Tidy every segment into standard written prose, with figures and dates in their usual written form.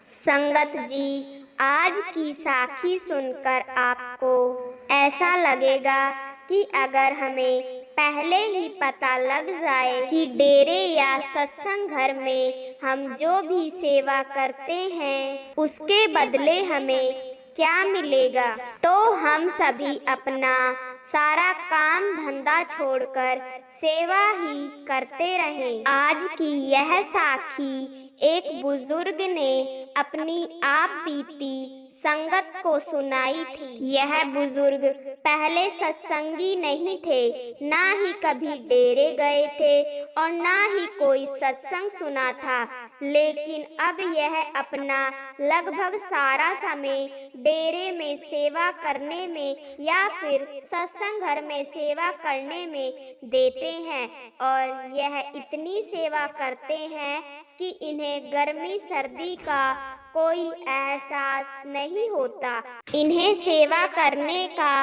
संगत जी, आज की साखी सुनकर आपको ऐसा लगेगा कि अगर हमें पहले ही पता लग जाए कि डेरे या सत्संग घर में हम जो भी सेवा करते हैं उसके बदले हमें क्या मिलेगा, तो हम सभी अपना सारा काम धंधा छोड़कर सेवा ही करते रहें। आज की यह साखी एक बुजुर्ग ने अपनी आप बीती संगत को सुनाई थी। यह बुजुर्ग पहले सत्संगी नहीं थे, ना ही कभी डेरे गए थे और ना ही कोई सत्संग सुना था, लेकिन अब यह अपना लगभग सारा समय डेरे में सेवा करने में या फिर सत्संग घर में सेवा करने में देते हैं। और यह इतनी सेवा करते हैं कि इन्हें गर्मी सर्दी का कोई एहसास नहीं होता। इन्हें सेवा करने का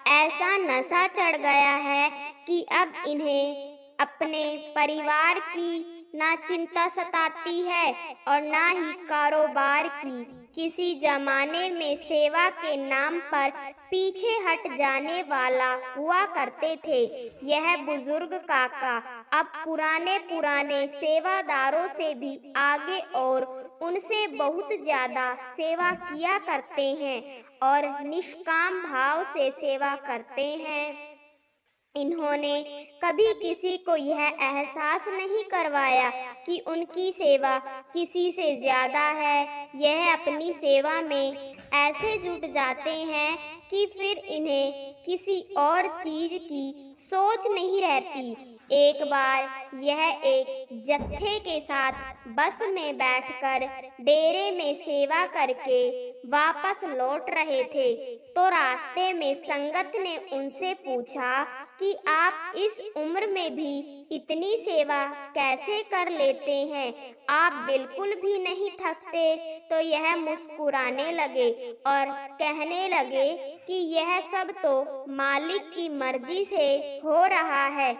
ऐसा नशा चढ़ गया है कि अब इन्हें अपने परिवार की ना चिंता सताती है और ना ही कारोबार की। किसी जमाने में सेवा के नाम पर पीछे हट जाने वाला हुआ करते थे यह बुजुर्ग काका अब पुराने सेवादारों से भी आगे और उनसे बहुत ज्यादा सेवा किया करते हैं और निष्काम भाव से सेवा करते हैं। इन्होंने कभी किसी को यह एहसास नहीं करवाया कि उनकी सेवा किसी से ज्यादा है। यह अपनी सेवा में ऐसे जुट जाते हैं कि फिर इन्हें किसी और चीज की सोच नहीं रहती। एक बार यह एक जत्थे के साथ बस में बैठकर डेरे में सेवा करके वापस लौट रहे थे, तो रास्ते में संगत ने उनसे पूछा कि आप इस उम्र में भी इतनी सेवा कैसे कर लेते हैं, आप बिल्कुल भी नहीं थकते। तो यह मुस्कुराने लगे और कहने लगे कि यह सब तो मालिक की मर्जी से हो रहा है,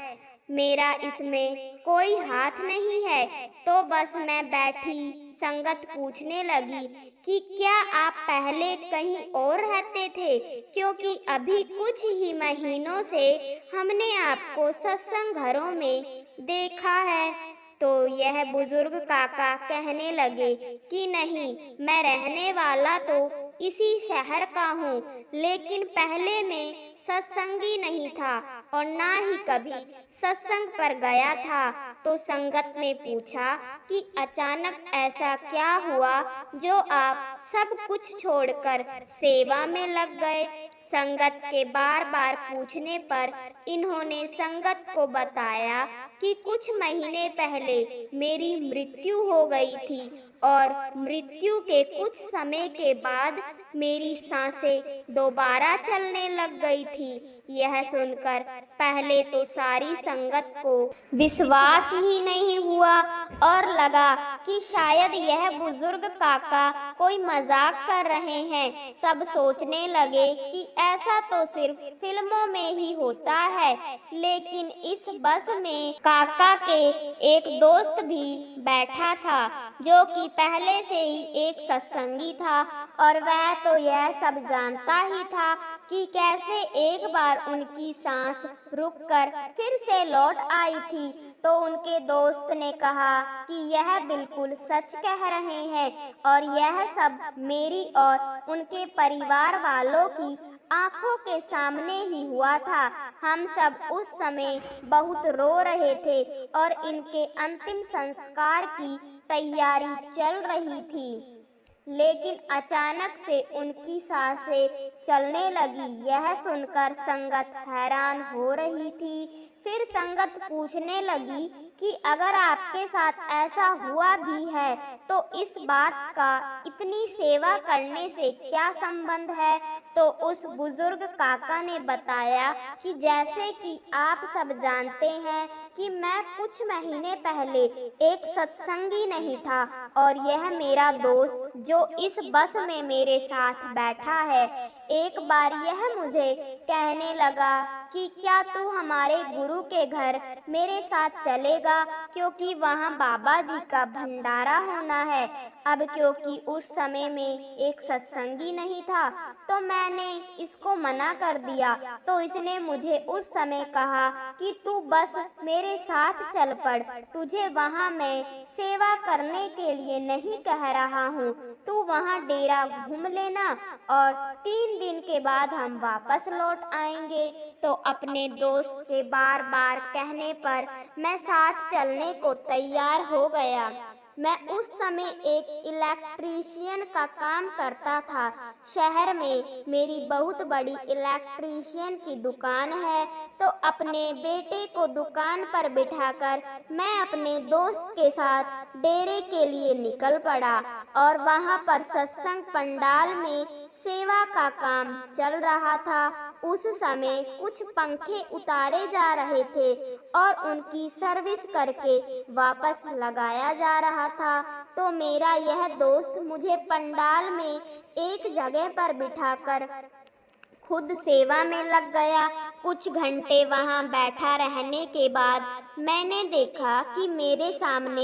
मेरा इसमें कोई हाथ नहीं है। तो बस मैं बैठी संगत पूछने लगी कि क्या आप पहले कहीं और रहते थे, क्योंकि अभी कुछ ही महीनों से हमने आपको सत्संग घरों में देखा है। तो यह बुजुर्ग काका कहने लगे कि नहीं, मैं रहने वाला तो इसी शहर का हूँ, लेकिन पहले मैं सत्संगी नहीं था और ना ही कभी सत्संग पर गया था। तो संगत ने पूछा कि अचानक ऐसा क्या हुआ जो आप सब कुछ छोड़कर सेवा में लग गए। संगत के बार बार पूछने पर इन्होंने संगत को बताया कि कुछ महीने पहले मेरी मृत्यु हो गई थी और मृत्यु के कुछ समय के बाद मेरी सांसें दोबारा चलने लग गई थी। यह सुनकर पहले तो सारी संगत को विश्वास ही नहीं हुआ और लगा कि शायद यह बुजुर्ग काका कोई मजाक कर रहे हैं। सब सोचने लगे कि ऐसा तो सिर्फ फिल्मों में ही होता है, लेकिन इस बस में काका के एक दोस्त भी बैठा था जो कि पहले से ही एक सत्संगी था और वह तो यह सब जानता ही था कि कैसे एक बार उनकी सांस रुककर फिर से लौट आई थी। तो उनके दोस्त ने कहा कि यह बिल्कुल सच कह रहे हैं और यह सब मेरी और उनके परिवार वालों की आंखों के सामने ही हुआ था। हम सब उस समय बहुत रो रहे थे और इनके अंतिम संस्कार की तैयारी चल रही थी, लेकिन अचानक से उनकी सांसें चलने लगी। यह सुनकर संगत हैरान हो रही थी। फिर संगत पूछने लगी कि अगर आपके साथ ऐसा हुआ भी है तो इस बात का इतनी सेवा करने से क्या संबंध है। तो उस बुजुर्ग काका ने बताया कि जैसे कि आप सब जानते हैं कि मैं कुछ महीने पहले एक सत्संगी नहीं था और यह मेरा दोस्त जो इस बस में मेरे साथ बैठा है, एक बार यह मुझे कहने लगा कि क्या तू हमारे गुरु के घर मेरे साथ चलेगा, क्योंकि वहाँ बाबा जी का भंडारा होना है अब क्योंकि उस समय में एक सत्संगी नहीं था तो मैंने इसको मना कर दिया, तो इसने मुझे उस समय कहा कि तू बस मेरे साथ चल पड़, तुझे वहाँ मैं सेवा करने के लिए नहीं कह रहा हूँ, तू वहाँ डेरा घूम लेना और 3 दिन के बाद हम वापस लौट आएंगे। तो अपने दोस्त के बार बार कहने पर मैं साथ चलने को तैयार हो गया। मैं उस समय एक इलेक्ट्रीशियन का काम करता था। शहर में मेरी बहुत बड़ी इलेक्ट्रीशियन की दुकान है, तो अपने बेटे को दुकान पर बिठाकर मैं अपने दोस्त के साथ डेरे के लिए निकल पड़ा और वहां पर सत्संग पंडाल में सेवा का काम चल रहा था। उस समय कुछ पंखे उतारे जा रहे थे और उनकी सर्विस करके वापस लगाया जा रहा था। तो मेरा यह दोस्त मुझे पंडाल में एक जगह पर बिठाकर खुद सेवा में लग गया। कुछ घंटे वहां बैठा रहने के बाद मैंने देखा कि मेरे सामने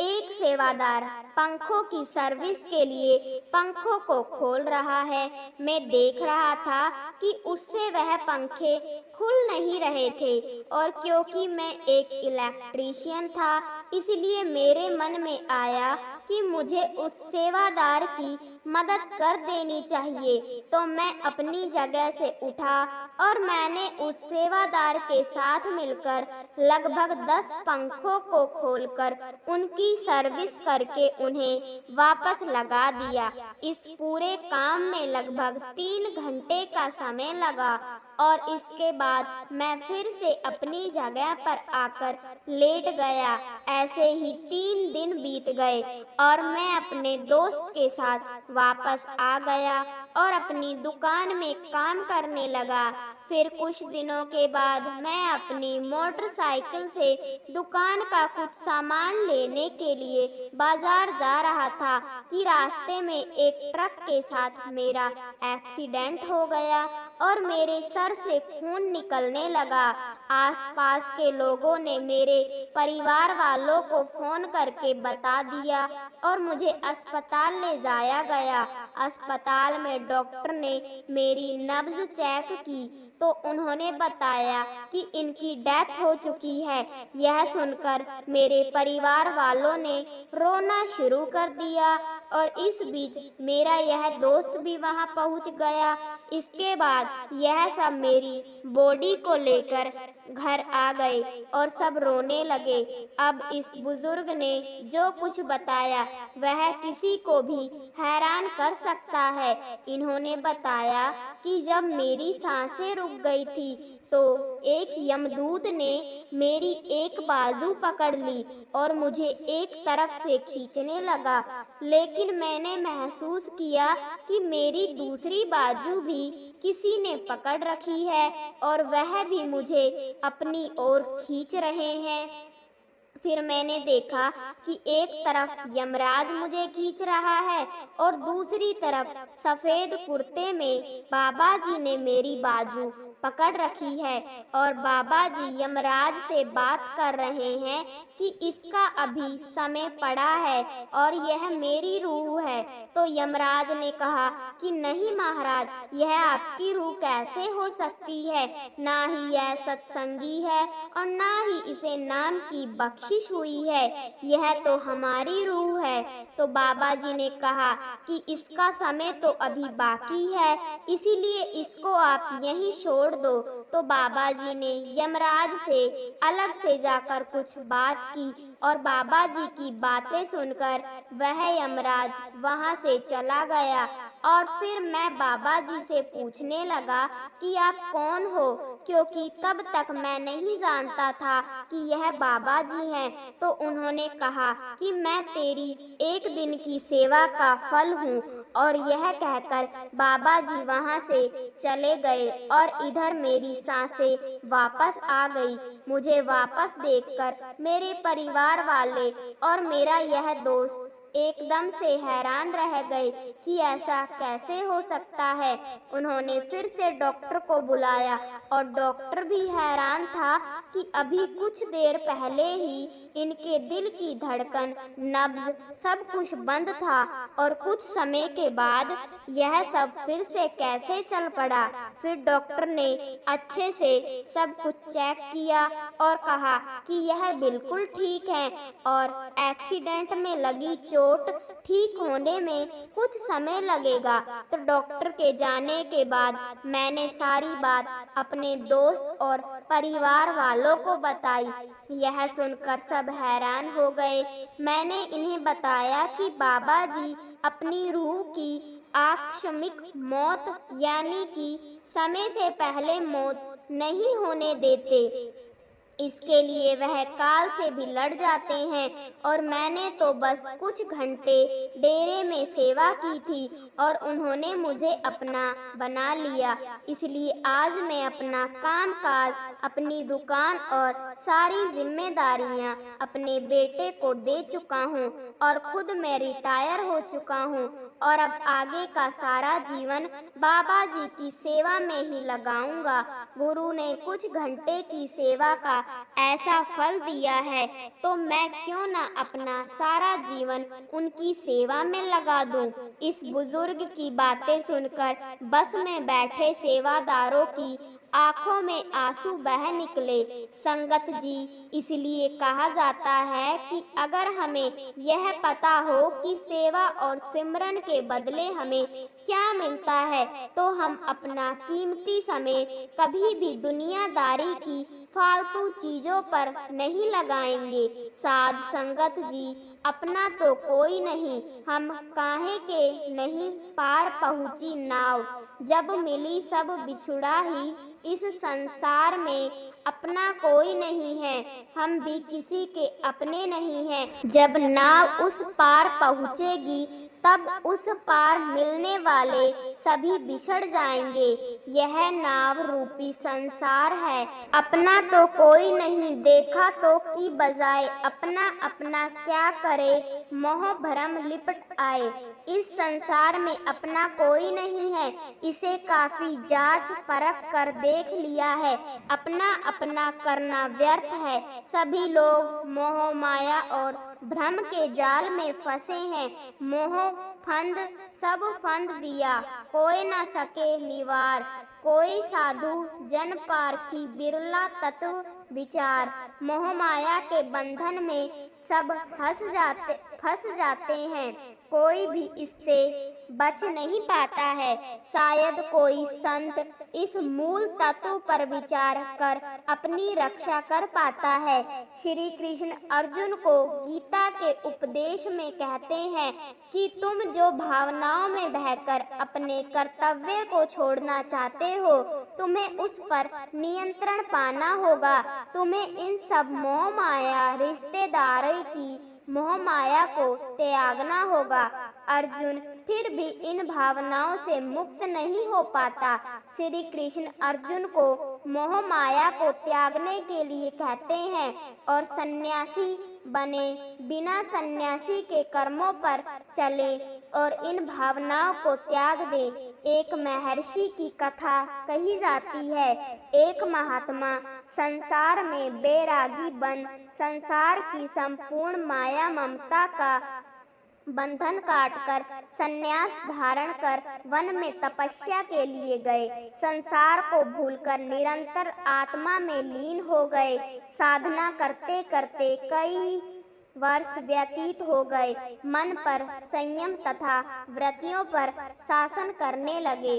एक सेवादार पंखों की सर्विस के लिए पंखों को खोल रहा है। मैं देख रहा था कि उससे वह पंखे खुल नहीं रहे थे और क्योंकि मैं एक इलेक्ट्रीशियन था इसलिए मेरे मन में आया कि मुझे उस सेवादार की मदद कर देनी चाहिए। तो मैं अपनी जगह से उठा और मैंने उस सेवादार के साथ मिलकर लगभग 10 पंखों को खोलकर उनकी सर्विस करके उन्हें वापस लगा दिया। इस पूरे काम में लगभग 3 घंटे का समय लगा और इसके बाद मैं फिर से अपनी जगह पर आकर लेट गया। ऐसे ही 3 दिन बीत गए और मैं अपने दोस्त के साथ वापस आ गया और अपनी दुकान में काम करने लगा। फिर कुछ दिनों के बाद मैं अपनी मोटरसाइकिल से दुकान का कुछ सामान लेने के लिए बाजार जा रहा था कि रास्ते में एक ट्रक के साथ मेरा एक्सीडेंट हो गया और मेरे सर से खून निकलने लगा। आसपास के लोगों ने मेरे परिवार वालों को फोन करके बता दिया और मुझे अस्पताल ले जाया गया। अस्पताल में डॉक्टर ने मेरी नब्ज चेक की तो उन्होंने बताया कि इनकी डेथ हो चुकी है। यह सुनकर मेरे परिवार वालों ने रोना शुरू कर दिया और इस बीच मेरा यह दोस्त भी वहां पहुंच गया। इसके बाद यह सब मेरी बॉडी को लेकर घर आ गए और सब रोने लगे। अब इस बुजुर्ग ने जो कुछ बताया वह किसी को भी हैरान कर सकता है। इन्होंने बताया कि जब मेरी सांसें रुक गई थी तो एक यमदूत ने मेरी एक बाजू पकड़ ली और मुझे एक तरफ से खींचने लगा, लेकिन मैंने महसूस किया कि मेरी दूसरी बाजू भी किसी ने पकड़ रखी है और वह भी मुझे अपनी ओर खींच रहे हैं। फिर मैंने देखा कि एक तरफ यमराज मुझे खींच रहा है और दूसरी तरफ सफेद कुर्ते में बाबा जी ने मेरी बाजू पकड़ रखी है और बाबा जी यमराज से बात कर रहे हैं कि इसका अभी समय पड़ा है और यह मेरी रूह है। तो यमराज ने कहा कि नहीं महाराज, यह आपकी रूह कैसे हो सकती है, ना ही यह सत्संगी है और ना ही इसे नाम की बख्शिश हुई है, यह तो हमारी रूह है। तो बाबा जी ने कहा कि इसका समय तो अभी बाकी है, इसीलिए इसको आप यहीं छोड़ दो। तो बाबा जी ने यमराज से अलग से जाकर कुछ बात की और बाबा जी की बातें सुनकर वह यमराज वहां से चला गया। और फिर मैं बाबा जी से पूछने लगा कि आप कौन हो, क्योंकि तब तक मैं नहीं जानता था कि यह बाबा जी हैं। तो उन्होंने कहा कि मैं तेरी एक दिन की सेवा का फल हूँ। और यह कहकर बाबा जी वहाँ से चले गए और इधर मेरी सांसें वापस आ गई। मुझे वापस देखकर मेरे परिवार वाले और मेरा यह दोस्त एकदम से हैरान रह गए कि ऐसा कैसे हो सकता है। उन्होंने फिर से डॉक्टर को बुलाया और डॉक्टर भी हैरान था कि अभी कुछ देर पहले ही इनके दिल की धड़कन, नब्ज सब कुछ बंद था और कुछ समय के बाद यह सब फिर से कैसे चल पड़ा। फिर डॉक्टर ने अच्छे से सब कुछ चेक किया और कहा कि यह बिल्कुल ठीक है और एक्सीडेंट में लगी चोट ठीक होने में कुछ समय लगेगा। तो डॉक्टर के जाने के बाद मैंने सारी बात अपने दोस्त और परिवार वालों को बताई। यह सुनकर सब हैरान हो गए। मैंने इन्हें बताया कि बाबा जी अपनी रूह की आकस्मिक मौत यानी कि समय से पहले मौत नहीं होने देते, इसके लिए वह काल से भी लड़ जाते हैं। और मैंने तो बस कुछ घंटे डेरे में सेवा की थी और उन्होंने मुझे अपना बना लिया, इसलिए आज मैं अपना कामकाज, अपनी दुकान और सारी जिम्मेदारियां अपने बेटे को दे चुका हूँ और खुद मैं रिटायर हो चुका हूँ और अब आगे का सारा जीवन बाबा जी की सेवा में ही लगाऊंगा। गुरु ने कुछ घंटे की सेवा का ऐसा फल दिया है तो मैं क्यों ना अपना सारा जीवन उनकी सेवा में लगा दूं। इस बुजुर्ग की बातें सुनकर बस में बैठे सेवादारों की आंखों में आंसू बह निकले। संगत जी, इसलिए कहा जाता है कि अगर हमें यह पता हो कि सेवा और सिमरन के बदले हमें क्या मिलता है तो हम अपना कीमती समय कभी भी दुनियादारी की फालतू चीजों पर नहीं लगाएंगे। साध संगत जी, अपना तो कोई नहीं, हम काहे के नहीं पार पहुँची नाव, जब मिली सब बिछुड़ा ही इस संसार में अपना कोई नहीं है, हम भी किसी के अपने नहीं हैं। जब नाव उस पार पहुँचेगी तब उस पार मिलने वाले सभी बिछड़ जाएंगे। यह नाव रूपी संसार है, अपना तो कोई नहीं, देखा तो की बजाय अपना अपना क्या करे, मोह भरम लिपट आए। इस संसार में अपना कोई नहीं है, इसे काफी जांच परख कर देख लिया है, अपना अपना करना व्यर्थ है। सभी लोग मोह माया और भ्रम के जाल में फंसे हैं। मोह फंद सब फंद दिया, कोई न सके निवार, कोई साधु जन पारखी बिरला तत्व विचार। मोह माया के बंधन में सब फंस जाते हैं, कोई भी इससे बच नहीं पाता है। शायद कोई संत इस मूल तत्व पर विचार कर अपनी रक्षा कर पाता है। श्री कृष्ण अर्जुन को गीता के उपदेश में कहते हैं कि तुम जो भावनाओं में बहकर अपने कर्तव्य को छोड़ना चाहते हो, तुम्हें उस पर नियंत्रण पाना होगा। तुम्हें इन सब मोह माया रिश्तेदारी की मोह माया को त्यागना होगा। अर्जुन फिर भी इन भावनाओं से मुक्त नहीं हो पाता। श्री कृष्ण अर्जुन को मोह माया को त्यागने के लिए कहते हैं और सन्यासी बने, बिना सन्यासी के कर्मों पर चले और इन भावनाओं को त्याग दे। एक महर्षि की कथा कही जाती है। एक महात्मा संसार में बैरागी बन संसार की संपूर्ण माया ममता का बंधन काटकर संन्यास धारण कर वन में तपस्या के लिए गए। संसार को भूलकर निरंतर आत्मा में लीन हो गए। साधना करते करते कई वर्ष व्यतीत हो गए। मन पर संयम तथा वृत्तियों पर शासन करने लगे।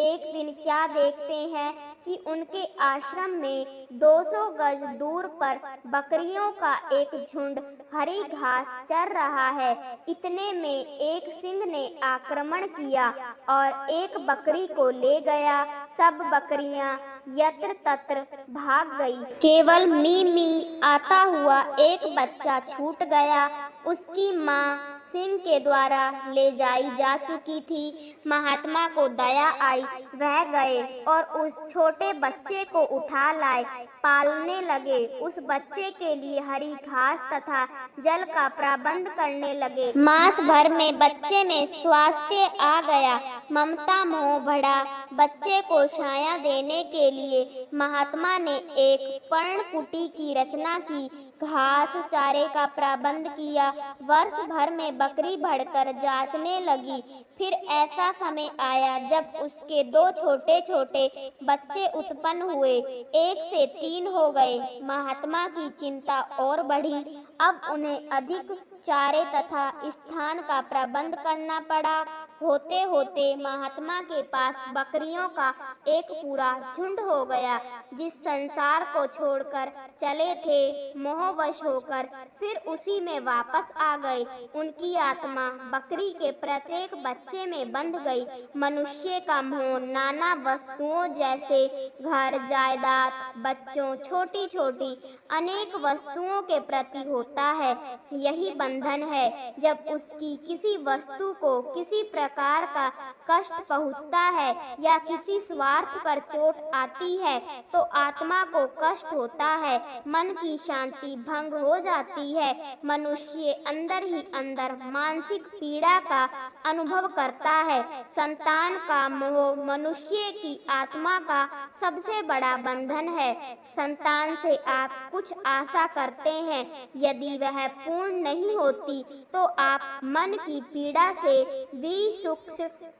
एक दिन क्या देखते हैं कि उनके आश्रम में 200 गज दूर पर बकरियों का एक झुंड हरी घास चर रहा है। इतने में एक सिंह ने आक्रमण किया और एक बकरी को ले गया। सब बकरियां यत्र तत्र भाग गई। केवल मी मी आता हुआ एक बच्चा छूट गया। उसकी माँ सिंह के द्वारा ले जाई जा चुकी थी। महात्मा को दया आई, वह गए और उस छोटे बच्चे को उठा लाए, पालने लगे। उस बच्चे के लिए हरी घास तथा जल का प्रबंध करने लगे। मास भर में बच्चे में स्वास्थ्य आ गया, ममता मोह बढ़ा। बच्चे को छाया देने के लिए महात्मा ने एक पर्णकुटी की रचना की, घास चारे का प्रबंध किया। वर्ष भर में बकरी बढ़कर जांचने लगी। फिर ऐसा समय आया जब उसके दो छोटे छोटे बच्चे उत्पन्न हुए, 1 से 3 हो गए। महात्मा की चिंता और बढ़ी। अब उन्हें अधिक चारे तथा स्थान का प्रबंध करना पड़ा। होते होते महात्मा के पास बकरियों का एक पूरा झुंड हो गया। जिस संसार को छोड़कर चले थे, मोहवश होकर फिर उसी में वापस आ गए। उनकी आत्मा बकरी के प्रत्येक बच्चे में बंध गई। मनुष्य का मोह नाना वस्तुओं जैसे घर, जायदाद, बच्चों, छोटी छोटी अनेक वस्तुओं के प्रति होता है। यही बंधन है। जब उसकी किसी वस्तु को किसी प्रकार का कष्ट पहुंचता है या किसी स्वार्थ पर चोट आती है तो आत्मा को कष्ट होता है, मन की शांति भंग हो जाती है। मनुष्य अंदर ही अंदर मानसिक पीड़ा का अनुभव करता है। संतान का मोह मनुष्य की आत्मा का सबसे बड़ा बंधन है। संतान से आप कुछ आशा करते हैं, यदि वह पूर्ण नहीं होती तो आप मन की पीड़ा से विषुक्त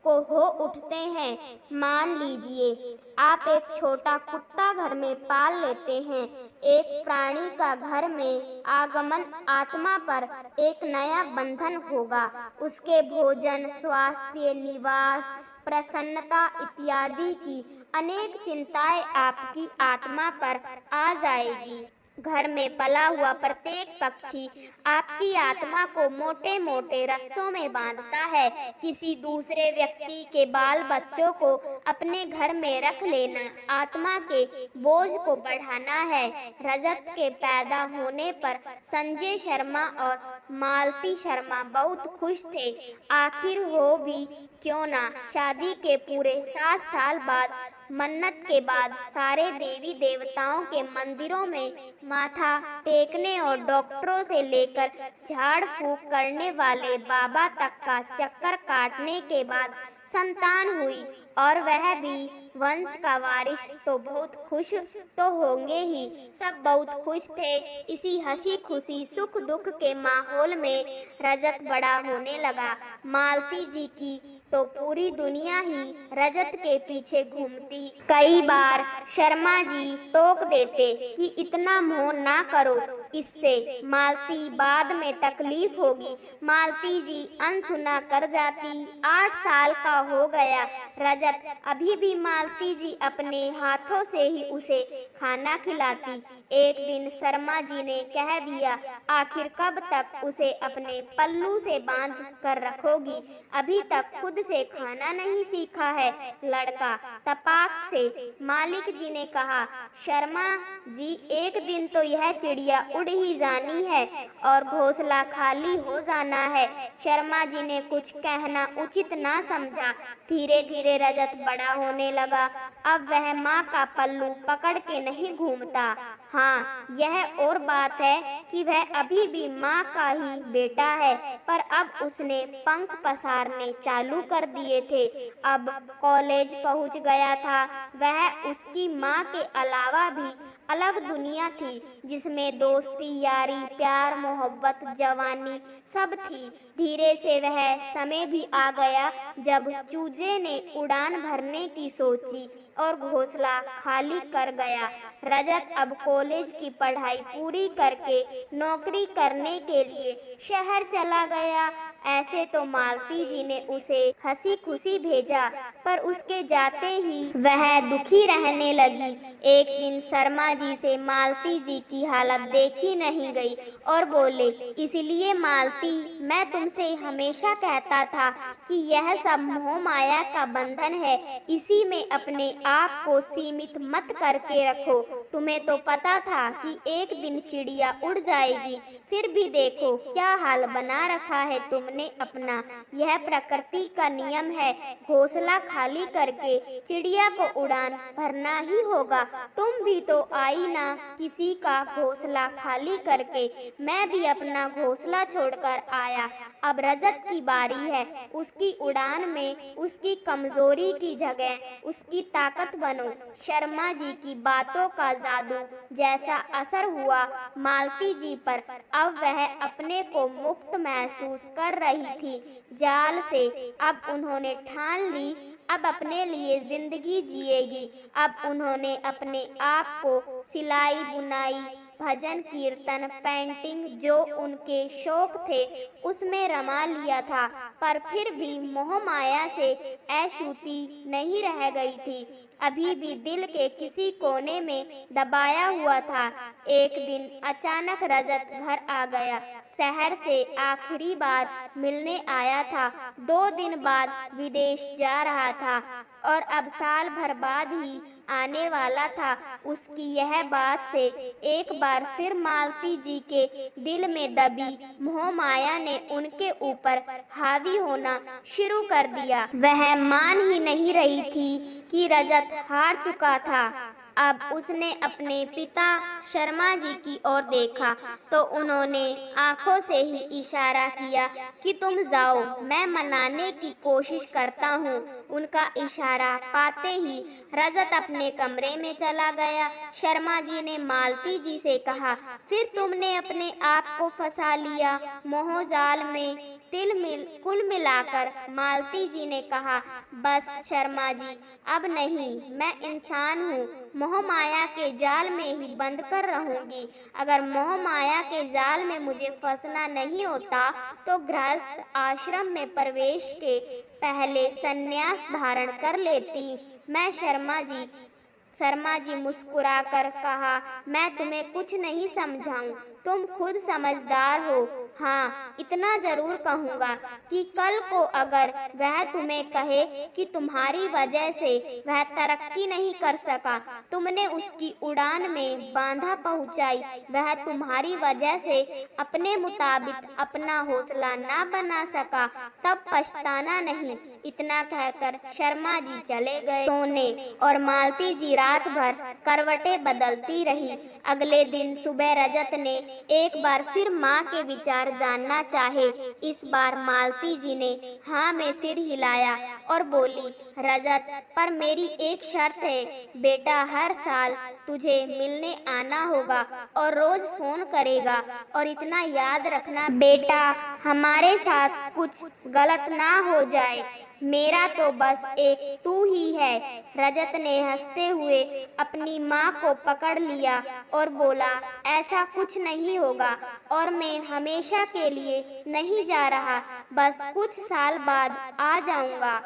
को हो उठते हैं। मान लीजिए आप एक छोटा कुत्ता घर में पाल लेते हैं। एक प्राणी का घर में आगमन आत्मा पर एक नया बंधन होगा। उसके भोजन, स्वास्थ्य, निवास, प्रसन्नता इत्यादि की अनेक चिंताएं आपकी आत्मा पर आ जाएगी। घर में पला हुआ प्रत्येक पक्षी आपकी आत्मा को मोटे मोटे रस्सों में बांधता है। किसी दूसरे व्यक्ति के बाल बच्चों को अपने घर में रख लेना आत्मा के बोझ को बढ़ाना है। रजत के पैदा होने पर संजय शर्मा और मालती शर्मा बहुत खुश थे। आखिर हो भी क्यों ना, शादी के पूरे 7 साल बाद, मन्नत के बाद सारे देवी देवताओं के मंदिरों में माथा टेकने और डॉक्टरों से लेकर झाड़ फूक करने वाले बाबा तक का चक्कर काटने के बाद संतान हुई, और वह भी वंश का वारिस। तो बहुत खुश तो होंगे ही, सब बहुत खुश थे। इसी हंसी खुशी सुख दुख के माहौल में रजत बड़ा होने लगा। मालती जी की तो पूरी दुनिया ही रजत के पीछे घूमती। कई बार शर्मा जी टोक देते कि इतना मोह ना करो, इससे मालती बाद में तकलीफ होगी। मालती जी अनसुना कर जाती। 8 साल का हो गया रजत अभी भी मालती जी अपने हाथों से ही उसे खाना खिलाती। एक दिन शर्मा जी ने कह दिया, आखिर कब तक उसे अपने पल्लू से बांध कर रखोगी? अभी तक खुद से खाना नहीं सीखा है लड़का। तपाक से मालिक जी ने कहा, शर्मा जी एक दिन तो यह चिड़िया उड़ ही जानी है और घोंसला खाली हो जाना है। शर्मा जी ने कुछ कहना उचित ना समझा। धीरे धीरे रजत बड़ा होने लगा। अब वह माँ का पल्लू पकड़ के नहीं घूमता। हाँ, यह और बात है कि वह अभी भी माँ का ही बेटा है, पर अब उसने पंख पसारने चालू कर दिए थे। अब कॉलेज पहुँच गया था। वह उसकी माँ के अलावा भी अलग दुनिया थी, जिसमें दोस्ती, यारी, प्यार, मोहब्बत, जवानी सब थी। धीरे से वह समय भी आ गया जब चूजे ने उड़ान भरने की सोची और घोंसला खाली कर गया। रजत अब कॉलेज की पढ़ाई पूरी करके नौकरी करने के लिए शहर चला गया। ऐसे तो मालती जी ने उसे हंसी खुशी भेजा, पर उसके जाते ही वह दुखी रहने लगी। एक दिन शर्मा जी से मालती जी की हालत देखी नहीं गई और बोले, इसलिए मालती, मैं तुमसे हमेशा कहता था कि यह सब मोह माया का बंधन है, इसी में अपने आप को सीमित मत करके रखो। तुम्हें तो पता पता था कि एक दिन चिड़िया उड़ जाएगी, फिर भी देखो क्या हाल बना रखा है तुमने अपना। यह प्रकृति का नियम है, घोंसला खाली करके चिड़िया को उड़ान भरना ही होगा। तुम भी तो आई ना किसी का घोंसला खाली करके, मैं भी अपना घोंसला छोड़कर आया। अब रजत की बारी है, उसकी उड़ान में उसकी कमजोरी की जगह उसकी ताकत बनो। शर्मा जी की बातों का जादू जैसा असर हुआ मालती जी पर, अब वह अपने को मुक्त महसूस कर रही थी जाल से। अब उन्होंने ठान ली, अब अपने लिए जिंदगी जिएगी। अब उन्होंने अपने आप को सिलाई बुनाई, भजन कीर्तन, पेंटिंग जो उनके शौक थे उसमें रमा लिया था, पर फिर भी मोह माया से अछूती नहीं रह गई थी, अभी भी दिल के किसी कोने में दबाया हुआ था। एक दिन अचानक रजत घर आ गया, शहर से आखिरी बार मिलने आया था, 2 दिन बाद विदेश जा रहा था और अब साल भर बाद ही आने वाला था। उसकी यह बात से एक बार फिर मालती जी के दिल में दबी मोह माया ने उनके ऊपर हावी होना शुरू कर दिया। वह मान ही नहीं रही थी कि रजत हार चुका था। अब उसने अपने पिता शर्मा जी की ओर देखा तो उन्होंने आंखों से ही इशारा किया कि तुम जाओ, मैं मनाने की कोशिश करता हूँ। उनका इशारा पाते ही रजत अपने कमरे में चला गया। शर्मा जी ने मालती जी से कहा, फिर तुमने अपने आप को फंसा लिया मोह जाल में। कुल मिलाकर मालती जी ने कहा, बस शर्मा जी अब नहीं, मैं इंसान हूँ, मोह माया के जाल में ही बंद कर रहूंगी। अगर मोह माया के जाल में मुझे फंसना नहीं होता तो गृहस्थ आश्रम में प्रवेश के पहले संन्यास धारण कर लेती। मैं शर्मा जी मुस्कुराकर कहा, मैं तुम्हें कुछ नहीं समझाऊं, तुम खुद समझदार हो। हाँ, इतना जरूर कहूँगा कि कल को अगर वह तुम्हें कहे कि तुम्हारी वजह से वह तरक्की नहीं कर सका, तुमने उसकी उड़ान में बाधा पहुँचाई, वह तुम्हारी वजह से अपने मुताबिक अपना हौसला ना बना सका, तब पछताना नहीं। इतना कहकर शर्मा जी चले गए सोने और मालती जी रात भर करवटें बदलती रही। अगले दिन सुबह रजत ने एक बार फिर माँ के विचार जानना चाहे। इस बार मालती जी ने हाँ में सिर हिलाया और बोली, रजत, पर मेरी एक शर्त है बेटा, हर साल तुझे मिलने आना होगा और रोज फोन करेगा, और इतना याद रखना बेटा, हमारे साथ कुछ गलत ना हो जाए, मेरा तो बस एक तू ही है। रजत ने हंसते हुए अपनी माँ को पकड़ लिया और बोला, ऐसा कुछ नहीं होगा और मैं हमेशा के लिए नहीं जा रहा, बस कुछ साल बाद आ जाऊंगा,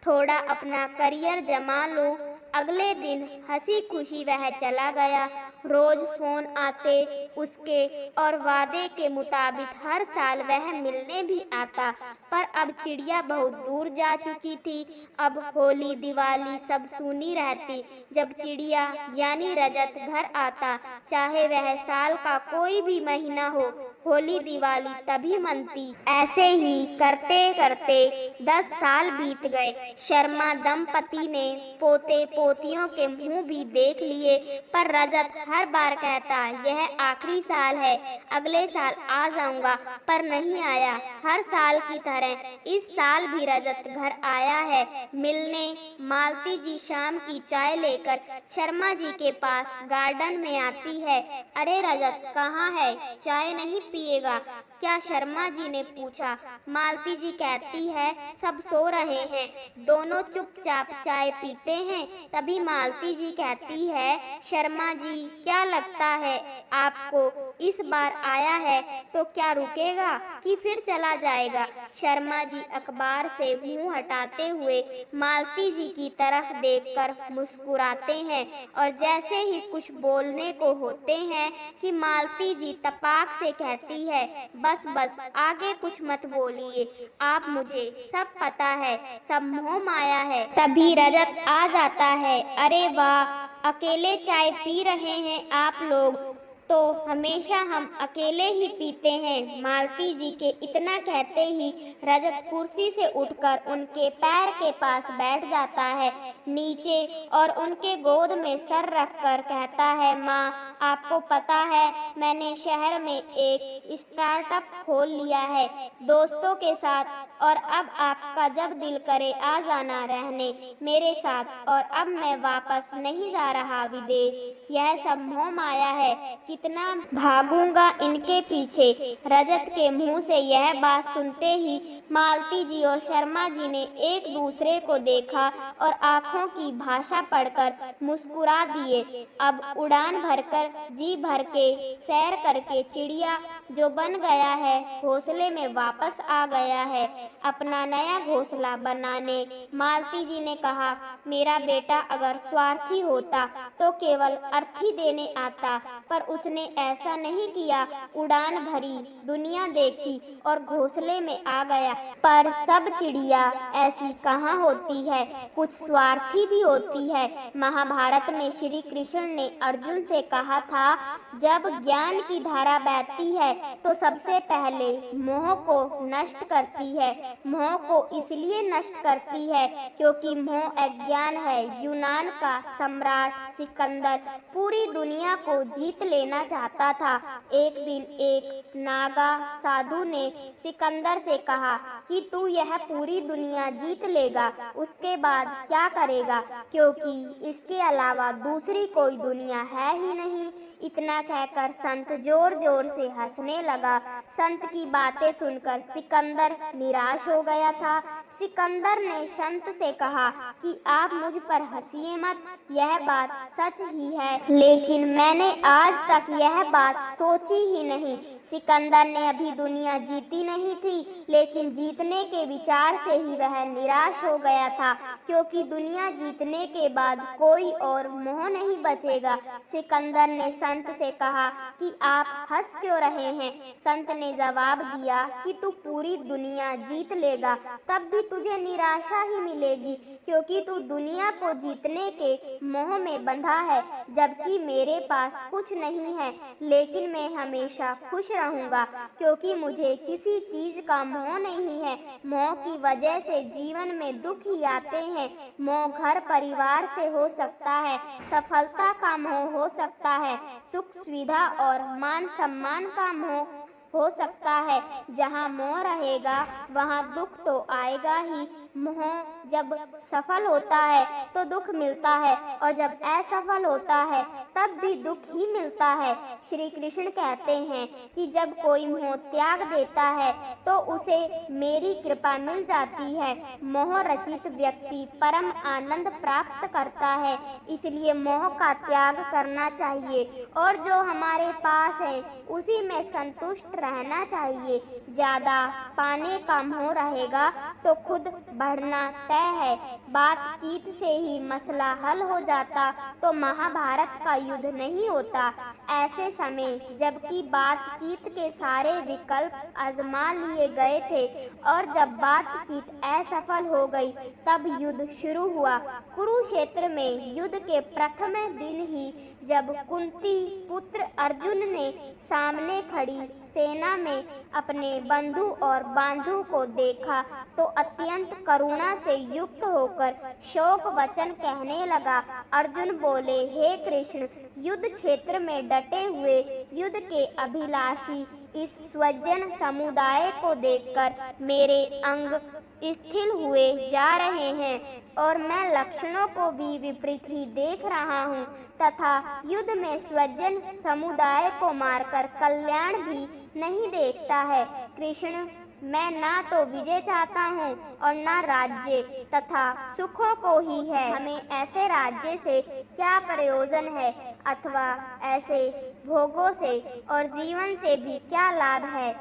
थोड़ा अपना करियर जमा लो। अगले दिन हंसी खुशी वह चला गया। रोज फोन आते उसके और वादे के मुताबिक हर साल वह मिलने भी आता, पर अब चिड़िया बहुत दूर जा चुकी थी। अब होली दिवाली सब सुनी रहती जब चिड़िया यानी रजत घर आता, चाहे वह साल का कोई भी महीना हो, होली दिवाली तभी मनती। ऐसे ही करते करते 10 साल बीत गए। शर्मा दंपति ने पोते पोतियों के मुंह भी देख लिए, पर रजत हर बार कहता, यह आखिरी साल है, अगले साल आ जाऊंगा, पर नहीं आया। हर साल की तरह इस साल भी रजत घर आया है मिलने। मालती जी शाम की चाय लेकर शर्मा जी के पास गार्डन में आती है। अरे रजत कहाँ है, चाय नहीं पिएगा क्या, शर्मा जी ने पूछा। मालती जी कहती है, सब सो रहे हैं, दोनों चुपचाप चाय पीते हैं। तभी मालती जी कहती है, शर्मा जी क्या लगता है आपको, इस बार आया है तो क्या रुकेगा कि फिर चला जाएगा। शर्मा जी अखबार से मुंह हटाते हुए मालती जी की तरफ देखकर मुस्कुराते हैं, और जैसे ही कुछ बोलने को होते हैं कि मालती जी तपाक से कहती है, बस बस आगे कुछ मत बोलिए, आप मुझे सब पता है, सब मोह माया है। तभी रजत आ जाता है। अरे वाह, अकेले चाय पी रहे हैं आप लोग, तो हमेशा हम अकेले ही पीते हैं। मालती जी के इतना कहते ही रजत कुर्सी से उठकर उनके पैर के पास बैठ जाता है नीचे और उनके गोद में सर रखकर कहता है, माँ आपको पता है मैंने शहर में एक स्टार्टअप खोल लिया है दोस्तों के साथ, और अब आपका जब दिल करे आ जाना रहने मेरे साथ, और अब मैं वापस नहीं जा रहा विदेश। यह सब मोह माया है, कितना भागूंगा इनके पीछे। रजत के मुंह से यह बात सुनते ही मालती जी और शर्मा जी ने एक दूसरे को देखा और आंखों की भाषा पढ़कर मुस्कुरा दिए। अब उड़ान भरकर जी भर के सैर करके चिड़िया जो बन गया है घोंसले में वापस आ गया है अपना नया घोंसला बनाने। मालती जी ने कहा, मेरा बेटा अगर स्वार्थी होता तो केवल अर्थ ही देने आता, पर उसने ऐसा नहीं किया। उड़ान भरी, दुनिया देखी और घोंसले में आ गया। पर सब चिड़िया ऐसी कहाँ होती है, कुछ स्वार्थी भी होती है। महाभारत में श्री कृष्ण ने अर्जुन से कहा था, जब ज्ञान की धारा बहती है तो सबसे पहले मोह को नष्ट करती है। मोह को इसलिए नष्ट करती है क्योंकि मोह अज्ञान है। यूनान का सम्राट सिकंदर पूरी दुनिया को जीत लेना चाहता था। एक दिन एक नागा साधु ने सिकंदर से कहा कि तू यह पूरी दुनिया जीत लेगा, उसके बाद क्या करेगा, क्योंकि इसके अलावा दूसरी कोई दुनिया है ही नहीं। इतना कहकर संत जोर जोर से हंसने लगा। संत की बातें सुनकर सिकंदर निराश हो गया था। सिकंदर ने संत से कहा कि आप मुझ पर हंसिए मत, यह बात सच ही है, लेकिन मैंने आज तक यह बात सोची ही नहीं। सिकंदर ने अभी दुनिया जीती नहीं थी, लेकिन जीतने के विचार से ही वह निराश हो गया था, क्योंकि दुनिया जीतने के बाद कोई और मोह नहीं बचेगा। सिकंदर ने संत से कहा कि आप हंस क्यों रहे हैं। संत ने जवाब दिया कि तू पूरी दुनिया जीत लेगा, तब भी तुझे निराशा ही मिलेगी, क्योंकि तू दुनिया को जीतने के मोह में बंधा है, जबकि मेरे पास कुछ नहीं है, लेकिन मैं हमेशा खुश रहूंगा, क्योंकि मुझे किसी चीज का मोह नहीं है। मोह की वजह से जीवन में दुख ही आते हैं। मोह घर परिवार से हो सकता है, सफलता का मोह हो सकता है, सुख सुविधा और मान सम्मान का मोह हो सकता है। जहाँ मोह रहेगा वहाँ दुख तो आएगा ही। मोह जब सफल होता है तो दुख मिलता है, और जब असफल होता है तब भी दुख ही मिलता है। श्री कृष्ण कहते हैं कि जब कोई मोह त्याग देता है तो उसे मेरी कृपा मिल जाती है। मोह रचित व्यक्ति परम आनंद प्राप्त करता है, इसलिए मोह का त्याग करना चाहिए और जो हमारे पास है उसी में संतुष्ट रहना चाहिए। ज्यादा पाने का मोह रहेगा तो खुद बढ़ना तय है। बातचीत से ही मसला हल हो जाता तो महाभारत का युद्ध नहीं होता। ऐसे समय जबकि बातचीत के सारे विकल्प आजमा लिए गए थे और जब बातचीत असफल हो गई तब युद्ध शुरू हुआ। कुरुक्षेत्र में युद्ध के प्रथम दिन ही जब कुंती पुत्र अर्जुन ने सामने खड़ी सेना में अपने बंधु और बांधु को देखा तो अत्यंत करुणा से युक्त होकर शोक वचन कहने लगा। अर्जुन बोले, हे कृष्ण, युद्ध क्षेत्र में डटे हुए युद्ध के अभिलाषी इस स्वजन समुदाय को देखकर मेरे अंग स्थिर हुए जा रहे हैं और मैं लक्षणों को भी विपरीत ही देख रहा हूँ तथा युद्ध में स्वजन समुदाय को मारकर कल्याण भी नहीं देखता है। कृष्ण, मैं ना तो विजय चाहता हूँ और ना राज्य तथा सुखों को ही है। हमें ऐसे राज्य से क्या प्रयोजन है अथवा ऐसे भोगों से और जीवन से भी क्या लाभ है।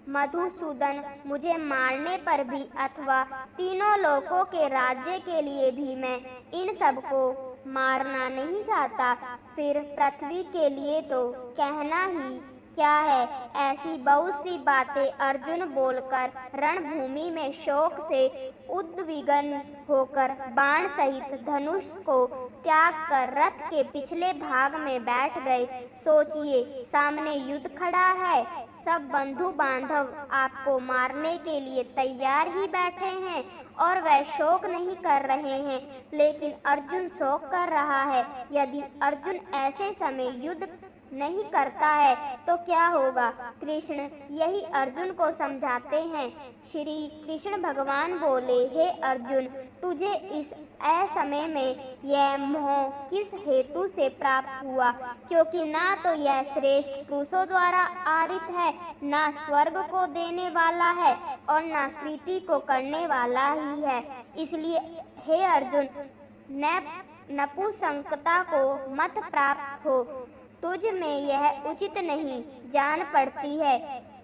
मधुसूदन, मुझे मारने पर भी अथवा तीनों लोकों के राज्य के लिए भी मैं इन सबको मारना नहीं चाहता। फिर पृथ्वी के लिए तो कहना ही क्या है। ऐसी बहुत सी बातें अर्जुन बोलकर रणभूमि में शोक से उद्विग्न होकर बाण सहित धनुष को त्याग कर रथ के पिछले भाग में बैठ गए। सोचिए, सामने युद्ध खड़ा है, सब बंधु बांधव आपको मारने के लिए तैयार ही बैठे हैं और वह शोक नहीं कर रहे हैं, लेकिन अर्जुन शोक कर रहा है। यदि अर्जुन ऐसे समय युद्ध नहीं करता है तो क्या होगा। कृष्ण यही अर्जुन को समझाते हैं। श्री कृष्ण भगवान बोले, हे अर्जुन, तुझे इस असमय में यह मोह किस हेतु से प्राप्त हुआ, क्योंकि ना तो यह श्रेष्ठ पुरुषों द्वारा आरित है, ना स्वर्ग को देने वाला है और ना कृति को करने वाला ही है। इसलिए हे अर्जुन, नपुंसकता को मत प्राप्त हो। तुझ में यह उचित नहीं जान पड़ती है,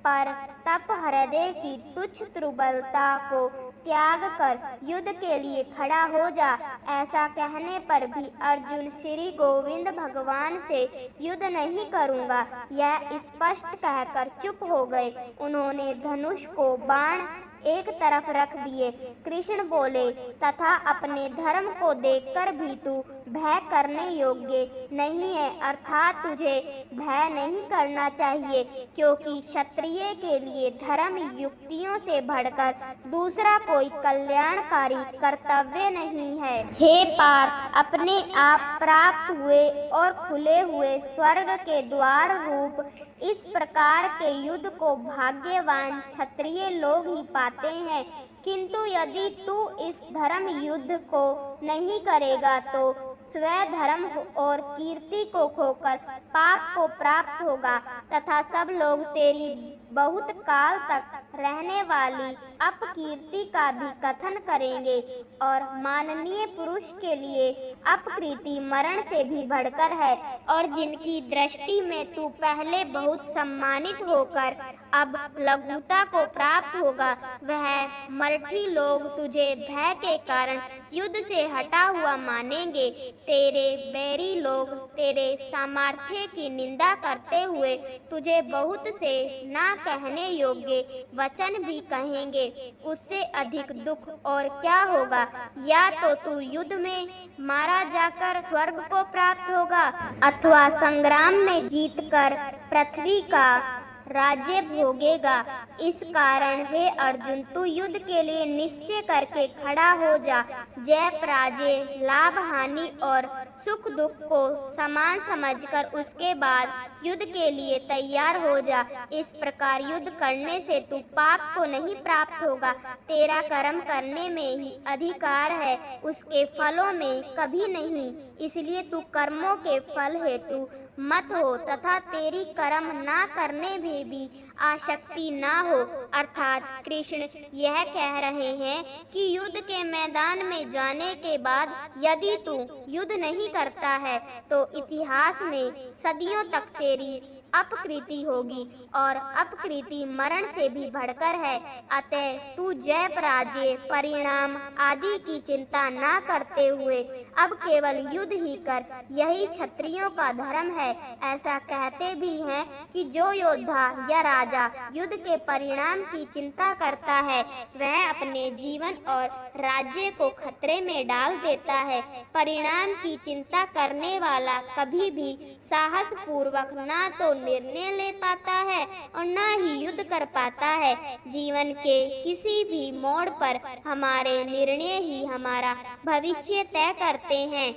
पर तप हृदय की तुच्छ दुर्बलता को त्याग कर युद्ध के लिए खड़ा हो जा। ऐसा कहने पर भी अर्जुन श्री गोविंद भगवान से युद्ध नहीं करूँगा यह स्पष्ट कहकर चुप हो गए। उन्होंने धनुष को बाण एक तरफ रख दिए। कृष्ण बोले, तथा अपने धर्म को देखकर भी तू भय करने योग्य नहीं है, अर्थात तुझे भय नहीं करना चाहिए, क्योंकि क्षत्रिय के लिए धर्म युक्तियों से बढ़कर दूसरा कोई कल्याणकारी कर्तव्य नहीं है। हे पार्थ, अपने आप प्राप्त हुए और खुले हुए स्वर्ग के द्वार रूप इस प्रकार के युद्ध को भाग्यवान क्षत्रिय लोग ही पाते हैं, किंतु यदि तू इस धर्म युद्ध को नहीं करेगा तो स्वधर्म और कीर्ति को खोकर पाप को प्राप्त होगा, तथा सब लोग तेरी बहुत काल तक रहने वाली अपकीर्ति का भी कथन करेंगे, और माननीय पुरुष के लिए अपकीर्ति मरण से भी बढ़कर है, और जिनकी दृष्टि में तू पहले बहुत सम्मानित होकर अब लघुता को प्राप्त होगा, वह मरठी लोग तुझे भय के कारण युद्ध से हटा हुआ मानेंगे। तेरे बैरी लोग तेरे सामर्थ्य की निंदा करते हुए तुझे बहुत से ना कहने योग्य वचन भी कहेंगे। उससे अधिक दुख और क्या होगा। या तो तू युद्ध में मारा जाकर स्वर्ग को प्राप्त होगा, अथवा संग्राम में जीतकर पृथ्वी का राज्य भोगेगा। इस कारण हे अर्जुन, तू युद्ध के लिए निश्चय करके खड़ा हो जा। जय पराजय, लाभ हानि और सुख दुख को समान समझकर उसके बाद युद्ध के लिए तैयार हो जा। इस प्रकार युद्ध करने से तू पाप को नहीं प्राप्त होगा। तेरा कर्म करने में ही अधिकार है, उसके फलों में कभी नहीं। इसलिए तू कर्मों के फल हेतु मत हो, तथा तेरी कर्म ना करने में भी आसक्ति ना हो। अर्थात कृष्ण यह कह रहे हैं कि युद्ध के मैदान में जाने के बाद यदि तू युद्ध नहीं करता है तो इतिहास में सदियों तक तेरी अपकृति होगी, और अपकृति मरण से भी बढ़कर है। अतः तू जय पराजय, परिणाम आदि की चिंता ना करते हुए अब केवल युद्ध ही कर, यही क्षत्रियों का धर्म है। ऐसा कहते भी हैं कि जो योद्धा या राजा युद्ध के परिणाम की चिंता करता है वह अपने जीवन और राज्य को खतरे में डाल देता है। परिणाम की चिंता करने वाला कभी भी साहस पूर्वक ना तो निर्णय ले पाता है और न ही युद्ध कर पाता है। जीवन के किसी भी मोड़ पर हमारे निर्णय ही हमारा भविष्य तय करते हैं।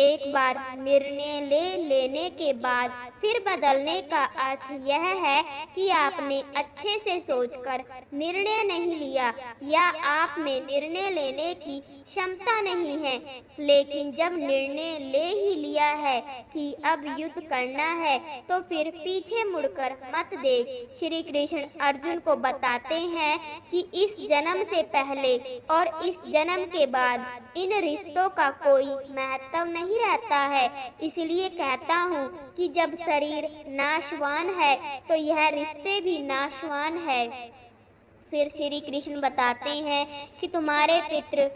एक बार निर्णय ले लेने के बाद फिर बदलने का अर्थ यह है कि आपने अच्छे से सोचकर निर्णय नहीं लिया या आप में निर्णय लेने की क्षमता नहीं है। लेकिन जब निर्णय ले ही लिया है कि अब युद्ध करना है तो फिर पीछे मुड़कर मत देख। श्री कृष्ण अर्जुन को बताते हैं कि इस जन्म से पहले और इस जन्म के बाद इन रिश्तों का कोई महत्व नहीं रहता है। इसलिए कहता हूँ कि जब शरीर नाशवान है तो यह रिश्ते भी नाशवान है। फिर श्री कृष्ण बताते हैं कि तुम्हारे पितृ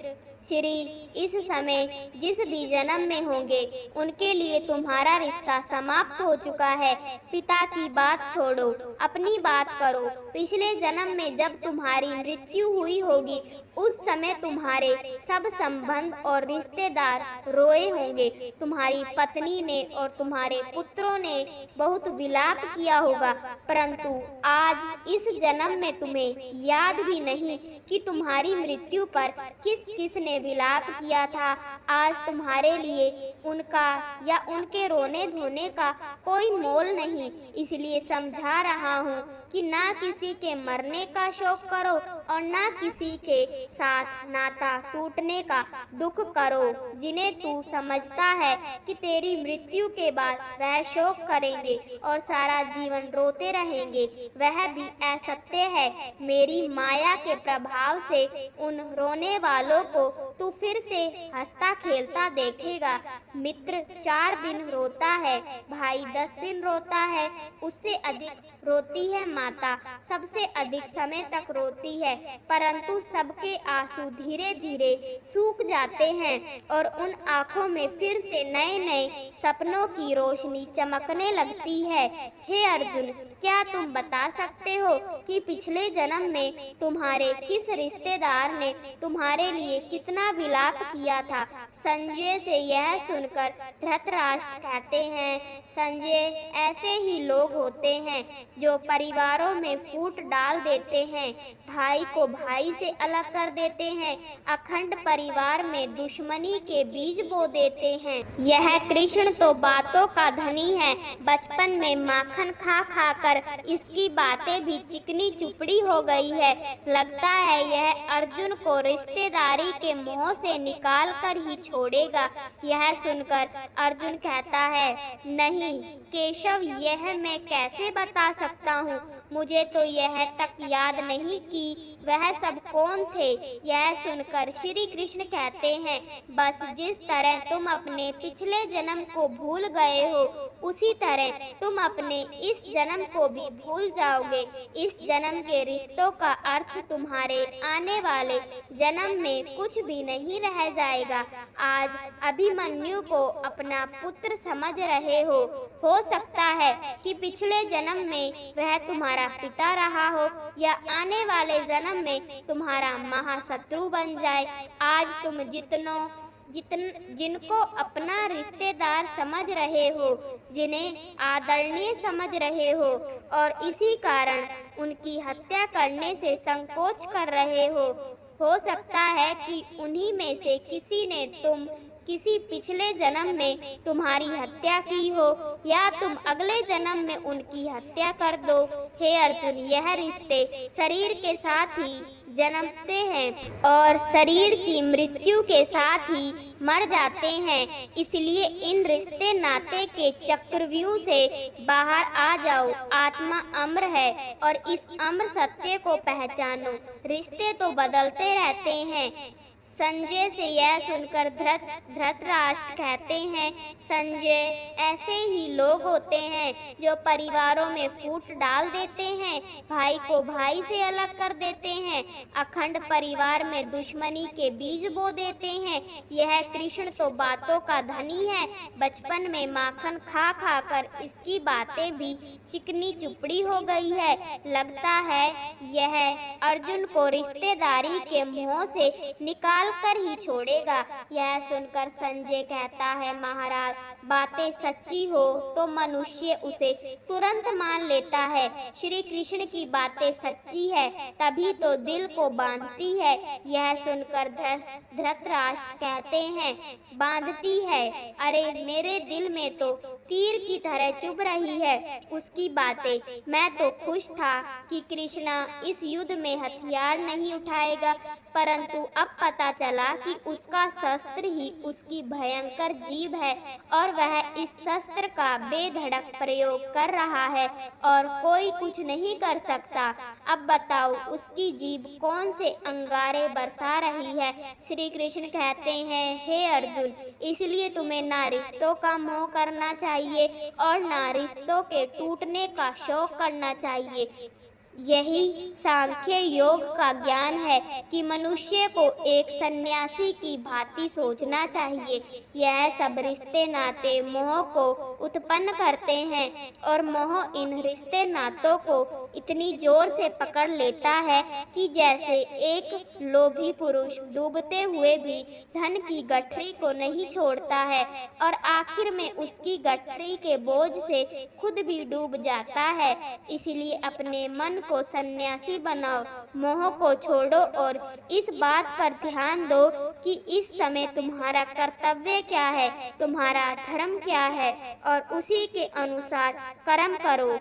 श्री इस समय जिस भी जन्म में होंगे उनके लिए तुम्हारा रिश्ता समाप्त हो चुका है। पिता की बात छोड़ो, अपनी बात करो। पिछले जन्म में जब तुम्हारी मृत्यु हुई होगी उस समय तुम्हारे सब संबंध और रिश्तेदार रोए होंगे। तुम्हारी पत्नी ने और तुम्हारे पुत्रों ने बहुत विलाप किया होगा, परंतु आज इस जन्म में तुम्हें याद भी नहीं कि तुम्हारी मृत्यु पर किस किस ने विलाप किया था। आज तुम्हारे लिए उनका या उनके रोने धोने का कोई मोल नहीं। इसलिए समझा रहा हूँ कि ना किसी के मरने का शोक करो और ना किसी के साथ नाता टूटने का दुख करो। जिन्हें तू समझता है कि तेरी मृत्यु के बाद वह शोक करेंगे और सारा जीवन रोते रहेंगे, वह भी असत्य है। मेरी माया के प्रभाव से उन रोने वालों को तू फिर से हंसता खेलता देखेगा। मित्र 4 दिन रोता है, भाई 10 दिन रोता है, उससे अधिक रोती है माता, सबसे अधिक समय तक रोती है, परंतु सबके आंसू धीरे धीरे सूख जाते हैं और उन आँखों में फिर से नए नए सपनों की रोशनी चमकने लगती है। हे अर्जुन, क्या तुम बता सकते हो कि पिछले जन्म में तुम्हारे किस रिश्तेदार ने तुम्हारे लिए कितना विलाप किया था? संजय से यह सुनकर धृतराष्ट्र कहते हैं, संजय, ऐसे ही लोग होते हैं जो परिवारों में फूट डाल देते हैं, भाई को भाई से अलग कर देते हैं, अखंड परिवार में दुश्मनी के बीज बो देते हैं। यह कृष्ण तो बातों का धनी है, बचपन में माखन खा खा कर इसकी बातें भी चिकनी चुपड़ी हो गई है। लगता है यह अर्जुन को रिश्तेदारी के मोह से निकाल कर ही छोड़ेगा। यह सुनकर अर्जुन कहता है, नहीं केशव, यह मैं कैसे बता सकता हूँ, मुझे तो यह तक याद नहीं कि वह सब कौन थे। यह सुनकर श्री कृष्ण कहते हैं, बस जिस तरह तुम अपने पिछले जन्म को भूल गए हो उसी तरह तुम अपने इस जन्म को भी भूल जाओगे। इस जन्म के रिश्तों का अर्थ तुम्हारे आने वाले जन्म में कुछ भी नहीं रह जाएगा। आज अभिमन्यु को अपना पुत्र समझ रहे हो सकता है कि पिछले जन्म में वह तुम्हारा पिता रहा हो या आने वाले जन्म में तुम्हारा महाशत्रु बन जाए। आज तुम जिनको अपना रिश्तेदार समझ रहे हो, जिन्हें आदरणीय समझ रहे हो और इसी कारण उनकी हत्या करने से संकोच कर रहे हो सकता है कि उन्हीं में से किसी ने किसी पिछले जन्म में तुम्हारी हत्या की हो या तुम अगले जन्म में उनकी हत्या कर दो। हे अर्जुन, यह रिश्ते शरीर के साथ ही जन्मते हैं और शरीर की मृत्यु के साथ ही मर जाते हैं। इसलिए इन रिश्ते नाते के चक्रव्यूह से बाहर आ जाओ। आत्मा अमर है और इस अमर सत्य को पहचानो। रिश्ते तो बदलते रहते हैं। संजय से यह सुनकर धृतराष्ट्र कहते हैं, संजय, ऐसे ही लोग होते हैं जो परिवारों में फूट डाल देते हैं, भाई को भाई से अलग कर देते हैं, अखंड परिवार में दुश्मनी के बीज बो देते हैं। यह कृष्ण तो बातों का धनी है, बचपन में माखन खा खा कर इसकी बातें भी चिकनी चुपड़ी हो गई है। लगता है यह अर्जुन को रिश्तेदारी के मोह से निकाल कर ही छोड़ेगा। यह सुनकर संजय कहता है, महाराज, बातें सच्ची हो तो मनुष्य उसे तुरंत मान लेता है। श्री कृष्ण की बातें सच्ची है तभी तो दिल को बांधती है। यह सुनकर धृतराष्ट्र कहते हैं, बांधती है? अरे मेरे दिल में तो तीर की तरह चुभ रही है उसकी बातें। मैं तो खुश था कि कृष्णा इस युद्ध में हथियार नहीं उठाएगा, परंतु अब पता चला कि उसका शस्त्र ही उसकी भयंकर जीभ है और वह इस शस्त्र का बेधड़क प्रयोग कर रहा है और कोई कुछ नहीं कर सकता। अब बताओ उसकी जीभ कौन से अंगारे बरसा रही है। श्री कृष्ण कहते हैं, हे अर्जुन, इसलिए तुम्हें ना रिश्तों का मोह करना चाहिए और ना रिश्तों के टूटने का शौक करना चाहिए। यही सांख्य योग का ज्ञान है कि मनुष्य को एक सन्यासी की भांति सोचना चाहिए। यह सब रिश्ते नाते मोह को उत्पन्न करते हैं और मोह इन रिश्ते नातों को इतनी जोर से पकड़ लेता है कि जैसे एक लोभी पुरुष डूबते हुए भी धन की गठरी को नहीं छोड़ता है और आखिर में उसकी गठरी के बोझ से खुद भी डूब जाता है। इसलिए अपने मन को सन्यासी बनाओ, मोह को छोड़ो और इस बात पर ध्यान दो कि इस समय तुम्हारा कर्तव्य क्या है, तुम्हारा धर्म क्या है और उसी के अनुसार कर्म करो।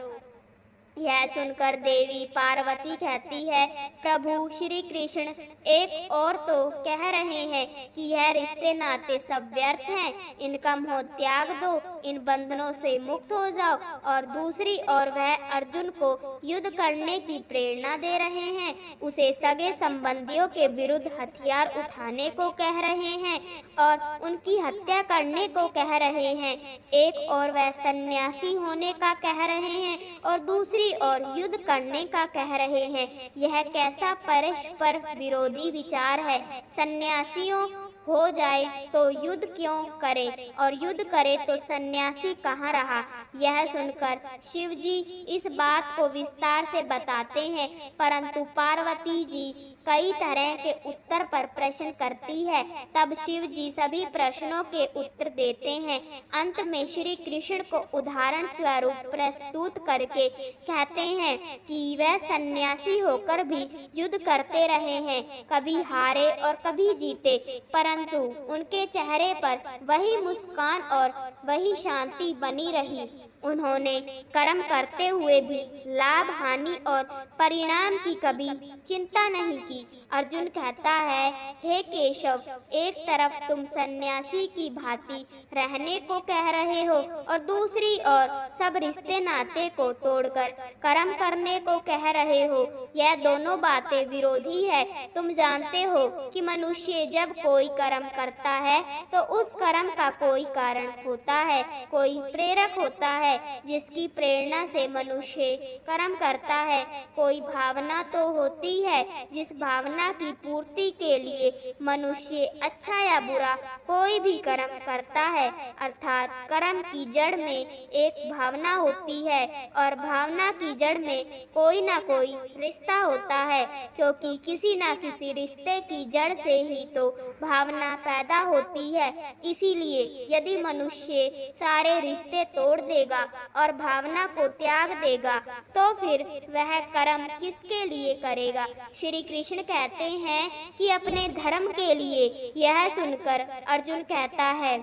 यह सुनकर देवी पार्वती कहती है, प्रभु श्री कृष्ण एक और तो कह रहे हैं कि यह रिश्ते नाते सब व्यर्थ हैं, इनका मोह त्याग दो, इन बंधनों से मुक्त हो जाओ। और दूसरी ओर वह अर्जुन को युद्ध करने की प्रेरणा दे रहे हैं, उसे सगे संबंधियों के विरुद्ध हथियार उठाने को कह रहे हैं और उनकी हत्या करने को कह रहे हैं। एक और वह सन्यासी होने का कह रहे हैं और दूसरी और युद्ध करने का कह रहे हैं। यह कैसा परस्पर विरोधी विचार है। सन्यासियों हो जाए तो युद्ध क्यों करे और युद्ध करे तो सन्यासी कहाँ रहा। यह सुनकर शिव जी इस बात को विस्तार से बताते हैं, परंतु पार्वती जी कई तरह के उत्तर पर प्रश्न करती है। तब शिव जी सभी प्रश्नों के उत्तर देते हैं। अंत में श्री कृष्ण को उदाहरण स्वरूप प्रस्तुत करके कहते हैं कि वह सन्यासी होकर भी युद्ध करते रहे हैं, कभी हारे और कभी जीते, परंतु उनके चेहरे पर वही मुस्कान और वही शांति बनी रही। उन्होंने कर्म करते हुए भी लाभ हानि और परिणाम की कभी चिंता नहीं की। अर्जुन कहता है, हे केशव, एक तरफ तुम सन्यासी की भांति रहने को कह रहे हो और दूसरी ओर सब रिश्ते नाते को तोड़कर कर्म करने को कह रहे हो। यह दोनों बातें विरोधी है। तुम जानते हो कि मनुष्य जब कोई कर्म करता है तो उस कर्म का कोई कारण होता है, कोई प्रेरक होता है जिसकी प्रेरणा से मनुष्य कर्म करता है। कोई भावना तो होती है जिस भावना की पूर्ति के लिए मनुष्य अच्छा या बुरा कोई भी कर्म करता है। अर्थात कर्म की जड़ में एक भावना होती है और भावना की जड़ में कोई ना कोई रिश्ता होता है, क्योंकि किसी ना किसी रिश्ते की जड़ से ही तो भावना पैदा होती है। इसीलिए यदि मनुष्य सारे रिश्ते तोड़ देगा और भावना को त्याग देगा तो फिर वह कर्म किसके लिए करेगा। श्री कृष्ण कहते हैं कि अपने धर्म के लिए। यह सुनकर अर्जुन कहता है,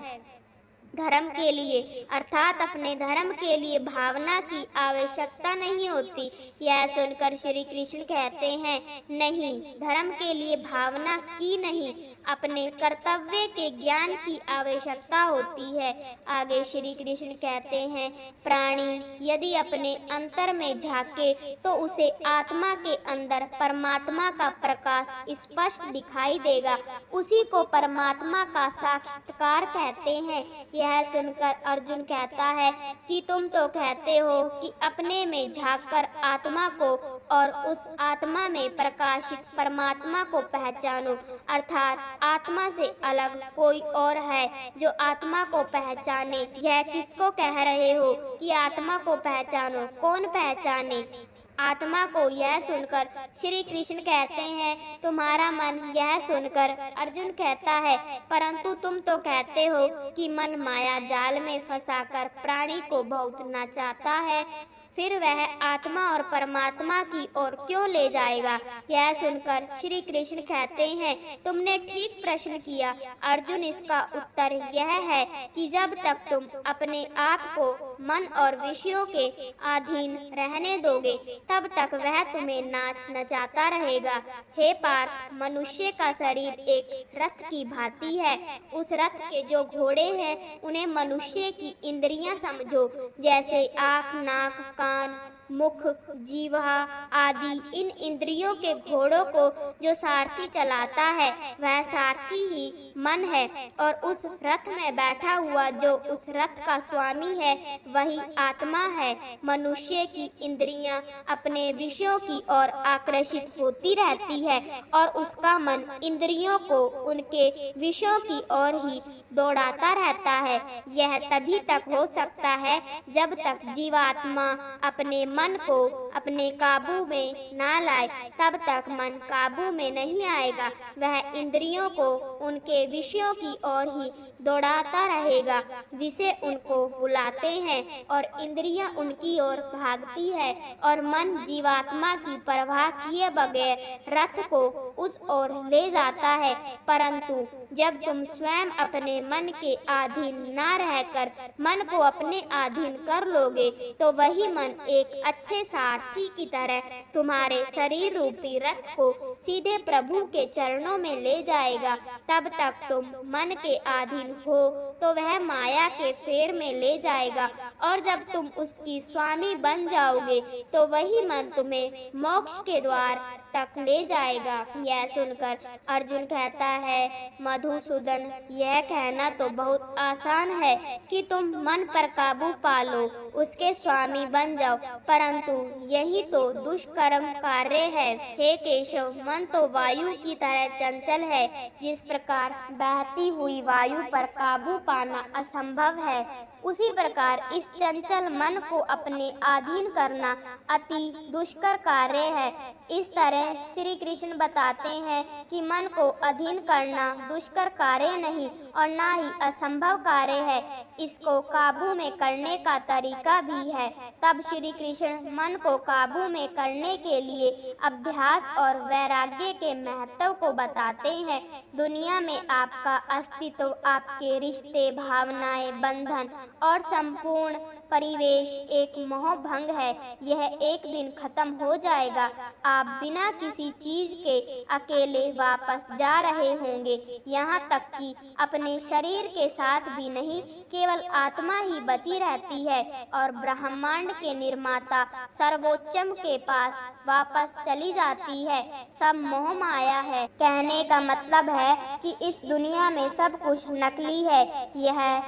धर्म के लिए अर्थात अपने धर्म के लिए भावना की आवश्यकता नहीं होती। यह सुनकर श्री कृष्ण कहते हैं, नहीं, धर्म के लिए भावना की नहीं, अपने कर्तव्य के ज्ञान की आवश्यकता होती है। आगे श्री कृष्ण कहते हैं, प्राणी यदि अपने अंतर में झांके तो उसे आत्मा के अंदर परमात्मा का प्रकाश स्पष्ट दिखाई देगा, उसी को परमात्मा का साक्षात्कार कहते हैं। यह सुनकर अर्जुन कहता है कि तुम तो कहते हो कि अपने में झांककर आत्मा को और उस आत्मा में प्रकाशित परमात्मा को पहचानो, अर्थात आत्मा से अलग कोई और है जो आत्मा को पहचाने। यह किसको कह रहे हो कि आत्मा को पहचानो? कौन पहचाने आत्मा को? यह सुनकर श्री कृष्ण कहते हैं, तुम्हारा मन। यह सुनकर अर्जुन कहता है, परंतु तुम तो कहते हो कि मन माया जाल में फंसाकर प्राणी को बहुत नचाता है, फिर वह आत्मा और परमात्मा की ओर क्यों ले जाएगा। यह सुनकर श्री कृष्ण कहते हैं, तुमने ठीक प्रश्न किया अर्जुन। इसका उत्तर यह है कि जब तक तुम अपने आप को मन और विषयों के अधीन रहने दोगे तब तक वह तुम्हें नाच नचाता रहेगा। हे पार्थ, मनुष्य का शरीर एक रथ की भांति है। उस रथ के जो घोड़े हैं उन्हें मनुष्य की इंद्रियां समझो, जैसे आँख, नाक, कान, मुख, जीवा आदि इन इंद्रियों के घोड़ों को जो सारथी चलाता है वह सारथी ही मन है, और उस रथ में बैठा हुआ जो उस रथ का स्वामी है वही आत्मा है। मनुष्य की इंद्रियां अपने विषयों की ओर आकर्षित होती रहती है और उसका मन इंद्रियों को उनके विषयों की ओर ही दौड़ाता रहता है। यह तभी तक हो सकता है जब तक जीवात्मा अपने मन को अपने काबू में ना लाए, तब तक मन काबू में नहीं आएगा। वह इंद्रियों को उनके विषयों की ओर ही दौड़ाता रहेगा। विषय उनको बुलाते हैं और इंद्रियां उनकी ओर भागती है, और मन जीवात्मा की परवाह किए बगैर रथ को उस ओर ले जाता है। परंतु जब तुम स्वयं अपने मन के अधीन ना रहकर मन को अपने अधीन कर लोगे तो वही मन एक अच्छे सारथी की तरह तुम्हारे शरीर रूपी रथ को सीधे प्रभु के चरणों में ले जाएगा। तब तक तुम मन के अधीन हो तो वह माया के फेर में ले जाएगा, और जब तुम उसकी स्वामी बन जाओगे तो वही मन तुम्हें मोक्ष के द्वार तक ले जाएगा। यह सुनकर अर्जुन कहता है, मधुसूदन, यह कहना तो बहुत आसान है कि तुम मन पर काबू पा लो, उसके स्वामी बन जाओ, परंतु यही तो दुष्कर्म कार्य है। हे केशव, मन तो वायु की तरह चंचल है। जिस प्रकार बहती हुई वायु पर काबू पाना असंभव है, उसी प्रकार इस चंचल मन को अपने अधीन करना अति दुष्कर कार्य है। इस तरह श्री कृष्ण बताते हैं कि मन को अधीन करना दुष्कर कार्य नहीं और ना ही असंभव कार्य है। इसको काबू में करने का तरीका भी है। तब श्री कृष्ण मन को काबू में करने के लिए अभ्यास और वैराग्य के महत्व को बताते हैं। दुनिया में आपका अस्तित्व, आपके रिश्ते, भावनाएं, बंधन और संपूर्ण परिवेश एक मोह भंग है। यह एक दिन खत्म हो जाएगा। आप बिना किसी चीज के अकेले वापस जा रहे होंगे, यहाँ तक कि अपने शरीर के साथ भी नहीं, केवल आत्मा ही बची रहती है और ब्रह्मांड के निर्माता सर्वोच्चम के पास वापस चली जाती है। सब मोह माया है। कहने का मतलब है कि इस दुनिया में सब कुछ नकली है। यह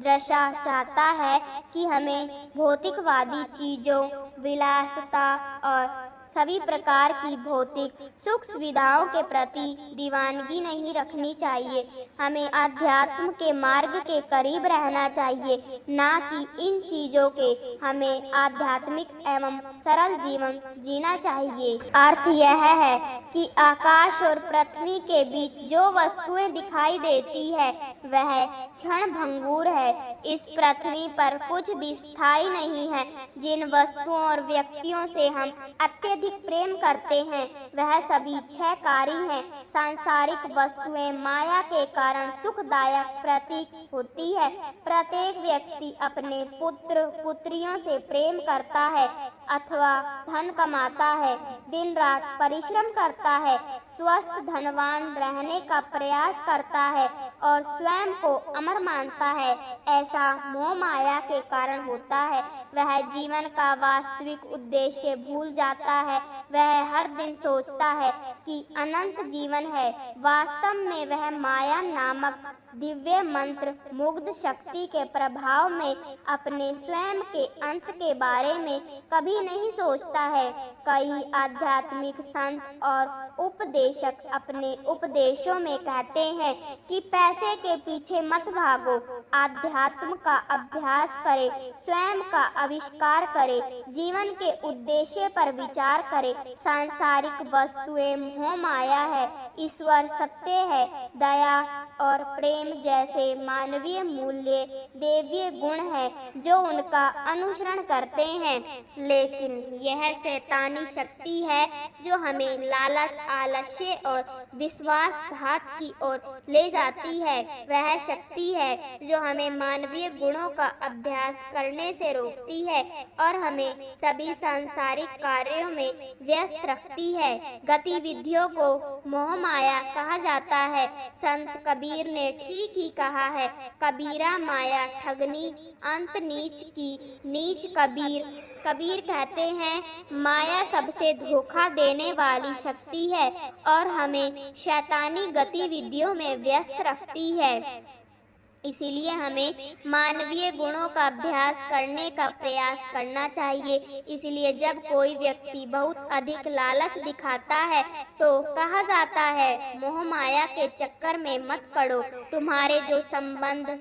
दृश्य चाहता है कि हमें भौतिकवादी चीजों, विलासिता और सभी प्रकार की भौतिक सुख सुविधाओं के प्रति दीवानगी नहीं रखनी चाहिए। हमें अध्यात्म के मार्ग के करीब रहना चाहिए, ना कि इन चीजों के। हमें आध्यात्मिक एवं सरल जीवन जीना चाहिए। अर्थ यह है कि आकाश और पृथ्वी के बीच जो वस्तुएं दिखाई देती है वह क्षण भंगुर है। इस पृथ्वी पर कुछ भी स्थायी नहीं है। जिन वस्तुओं और व्यक्तियों से हम अत्यधिक प्रेम करते हैं वह सभी क्षयकारी हैं। सांसारिक वस्तुएं माया के कारण सुखदायक प्रतीत होती है। प्रत्येक व्यक्ति अपने पुत्र पुत्रियों से प्रेम करता है अथवा धन कमाता है, दिन रात परिश्रम करता है, स्वस्थ धनवान रहने का प्रयास करता है और स्वयं को अमर मानता है। ऐसा मोह माया के कारण होता है। वह जीवन का वास्तविक उद्देश्य भूल जाता है। वह हर दिन सोचता है कि अनंत जीवन है। वास्तव में वह माया नामक दिव्य मंत्र मुग्ध शक्ति के प्रभाव में अपने स्वयं के अंत के बारे में कभी नहीं सोचता है। कई आध्यात्मिक संत और उपदेशक अपने उपदेशों में कहते हैं कि पैसे के पीछे मत भागो, आध्यात्म का अभ्यास करे, स्वयं का आविष्कार करे, जीवन के उद्देश्य पर विचार करे। सांसारिक वस्तुएं मोह माया है, ईश्वर सत्य है। दया और प्रेम जैसे मानवीय मूल्य देवीय गुण है जो उनका अनुसरण करते हैं। लेकिन यह शैतानी शक्ति है जो हमें लालच, आलस्य और विश्वासघात की ओर ले जाती है। वह शक्ति है जो हमें मानवीय गुणों का अभ्यास करने से रोकती है और हमें सभी सांसारिक कार्यों में व्यस्त रखती है। गतिविधियों को मोह माया कहा जाता है। संत कबीर ने ठीक ही कहा है, कबीरा माया ठगनी अंत नीच की नीच कबीर। कबीर कहते हैं, माया सबसे धोखा देने वाली शक्ति है और हमें शैतानी गतिविधियों में व्यस्त रखती है। इसीलिए हमें मानवीय गुणों का अभ्यास करने का प्रयास करना चाहिए। इसलिए जब कोई व्यक्ति बहुत अधिक लालच दिखाता है तो कहा जाता है, मोह माया के चक्कर में मत पड़ो। तुम्हारे जो संबंध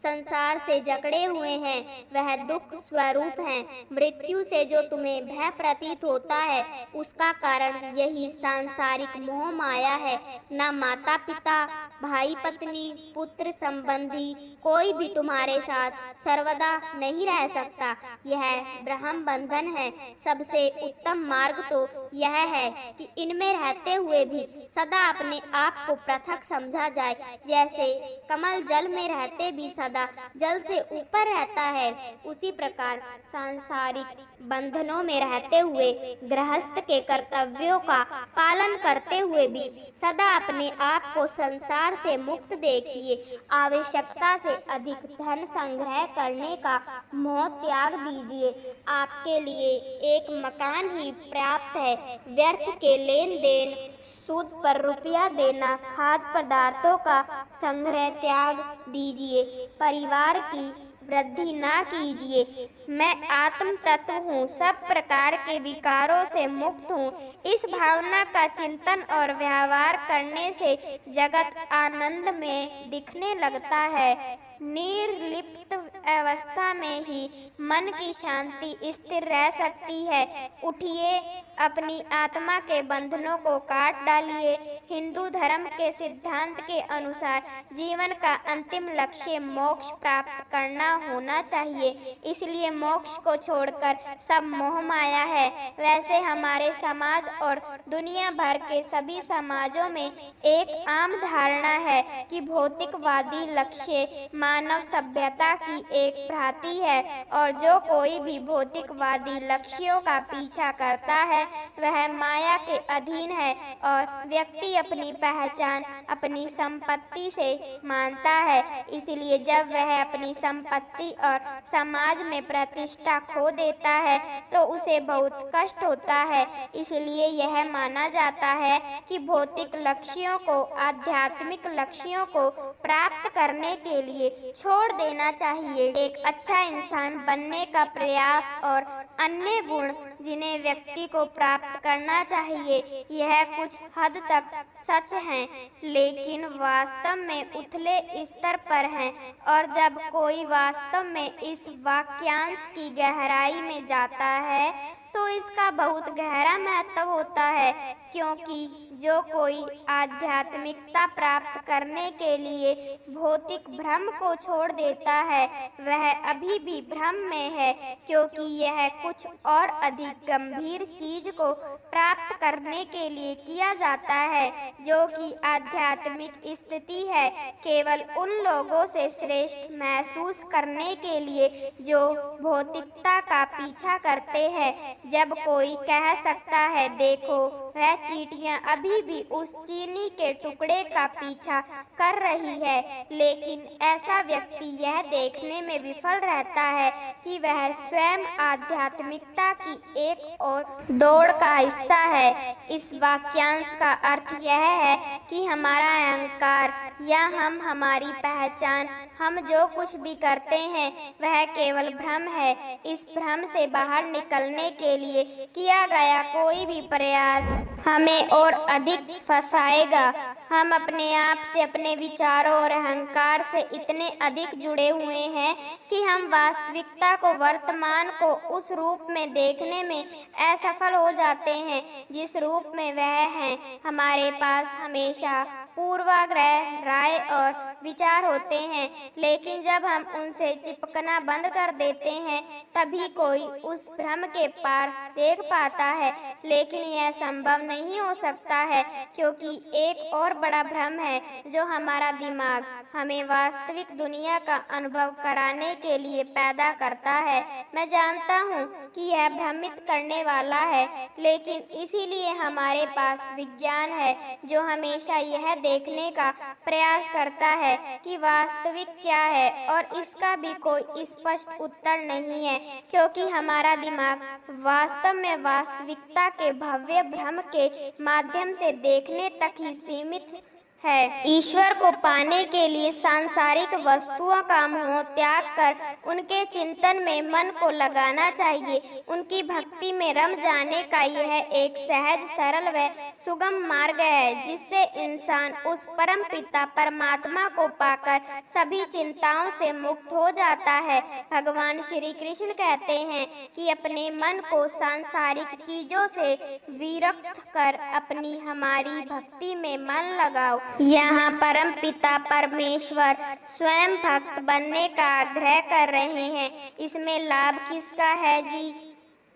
संसार से जकड़े हुए हैं वह दुख स्वरूप हैं। मृत्यु से जो तुम्हें भय प्रतीत होता है उसका कारण यही सांसारिक मोह माया है। न माता पिता, भाई पत्नी, पुत्र संबंधी कोई भी तुम्हारे साथ सर्वदा नहीं रह सकता। यह ब्रह्म बंधन है। सबसे उत्तम मार्ग तो यह है कि इनमें रहते हुए भी सदा अपने आप को पृथक समझा जाए। जैसे कमल जल में रहते भी सदा जल से ऊपर रहता है, उसी प्रकार सांसारिक बंधनों में रहते हुए गृहस्थ के कर्तव्यों का पालन करते हुए भी सदा अपने आप को संसार से मुक्त देखिए। आवश्यकता से अधिक धन संग्रह करने का मोह त्याग दीजिए। आपके लिए एक मकान ही पर्याप्त है। व्यर्थ के लेन देन, सूद पर रुपया देना, खाद्य पदार्थों का संग्रह त्याग दीजिए। परिवार की वृद्धि ना कीजिए। मैं आत्म तत्व हूँ, सब प्रकार के विकारों से मुक्त हूँ। इस भावना का चिंतन और व्यवहार करने से जगत आनंद में दिखने लगता है। निर्लिप्त अवस्था में ही मन की शांति स्थिर रह सकती है। उठिए, अपनी आत्मा के बंधनों को काट डालिए। हिंदू धर्म के सिद्धांत के अनुसार जीवन का अंतिम लक्ष्य मोक्ष प्राप्त करना होना चाहिए। इसलिए मोक्ष को छोड़कर सब मोह माया है। वैसे हमारे समाज और दुनिया भर के सभी समाजों में एक आम धारणा है कि भौतिकवादी लक्ष्य मानव सभ्यता की एक भ्रांति है और जो कोई भी भौतिकवादी लक्ष्यों का पीछा करता है वह माया के अधीन है और व्यक्ति अपनी पहचान अपनी संपत्ति से मानता है। इसलिए जब वह अपनी संपत्ति और समाज में प्रतिष्ठा खो देता है तो उसे बहुत कष्ट होता है। इसलिए यह माना जाता है कि भौतिक लक्ष्यों को आध्यात्मिक लक्ष्यों को प्राप्त करने के लिए छोड़ देना चाहिए। एक अच्छा इंसान बनने का प्रयास और अन्य गुण जिन्हें व्यक्ति को प्राप्त करना चाहिए, यह कुछ हद तक सच हैं, लेकिन वास्तव में उथले स्तर पर हैं। और जब कोई वास्तव में इस वाक्यांश की गहराई में जाता है तो इसका बहुत गहरा महत्व होता है, क्योंकि जो कोई आध्यात्मिकता प्राप्त करने के लिए भौतिक भ्रम को छोड़ देता है वह अभी भी भ्रम में है, क्योंकि यह कुछ और अधिक गंभीर चीज को प्राप्त करने के लिए किया जाता है, जो कि आध्यात्मिक स्थिति है। केवल उन लोगों से श्रेष्ठ महसूस करने के लिए जो भौतिकता का पीछा करते हैं। जब कोई कह सकता है, देखो वह चींटियां अभी भी उस चीनी के टुकड़े का पीछा कर रही है, लेकिन ऐसा व्यक्ति यह देखने में विफल रहता है कि वह स्वयं आध्यात्मिकता की एक और दौड़ का हिस्सा है। इस वाक्यांश का अर्थ यह है कि हमारा अहंकार या हमारी पहचान, हम जो कुछ भी करते हैं वह केवल भ्रम है। इस भ्रम से बाहर निकलने के लिए किया गया कोई भी प्रयास हमें और अधिक फंसाएगा। हम अपने आप से, अपने विचारों और अहंकार से इतने अधिक जुड़े हुए हैं कि हम वास्तविकता को, वर्तमान को उस रूप में देखने में असफल हो जाते हैं जिस रूप में वह है। हमारे पास हमेशा पूर्वाग्रह राय और विचार होते हैं, लेकिन जब हम उनसे चिपकना बंद कर देते हैं तभी कोई उस भ्रम के पार देख पाता है। लेकिन यह संभव नहीं हो सकता है, क्योंकि एक और बड़ा भ्रम है जो हमारा दिमाग हमें वास्तविक दुनिया का अनुभव कराने के लिए पैदा करता है। मैं जानता हूँ कि यह भ्रमित करने वाला है, लेकिन इसीलिए हमारे पास विज्ञान है जो हमेशा यह देखने का प्रयास करता है कि वास्तविक क्या है, और इसका भी कोई स्पष्ट उत्तर नहीं है, क्योंकि हमारा दिमाग वास्तव में वास्तविकता के भव्य भ्रम के माध्यम से देखने तक ही सीमित है। ईश्वर को पाने के लिए सांसारिक वस्तुओं का मोह त्याग कर उनके चिंतन में मन को लगाना चाहिए। उनकी भक्ति में रम जाने का यह एक सहज, सरल व सुगम मार्ग है, जिससे इंसान उस परम पिता परमात्मा को पाकर सभी चिंताओं से मुक्त हो जाता है। भगवान श्री कृष्ण कहते हैं कि अपने मन को सांसारिक चीजों से विरक्त कर अपनी हमारी भक्ति में मन लगाओ। यहाँ परम पिता परमेश्वर स्वयं भक्त बनने का आग्रह कर रहे हैं। इसमें लाभ किसका है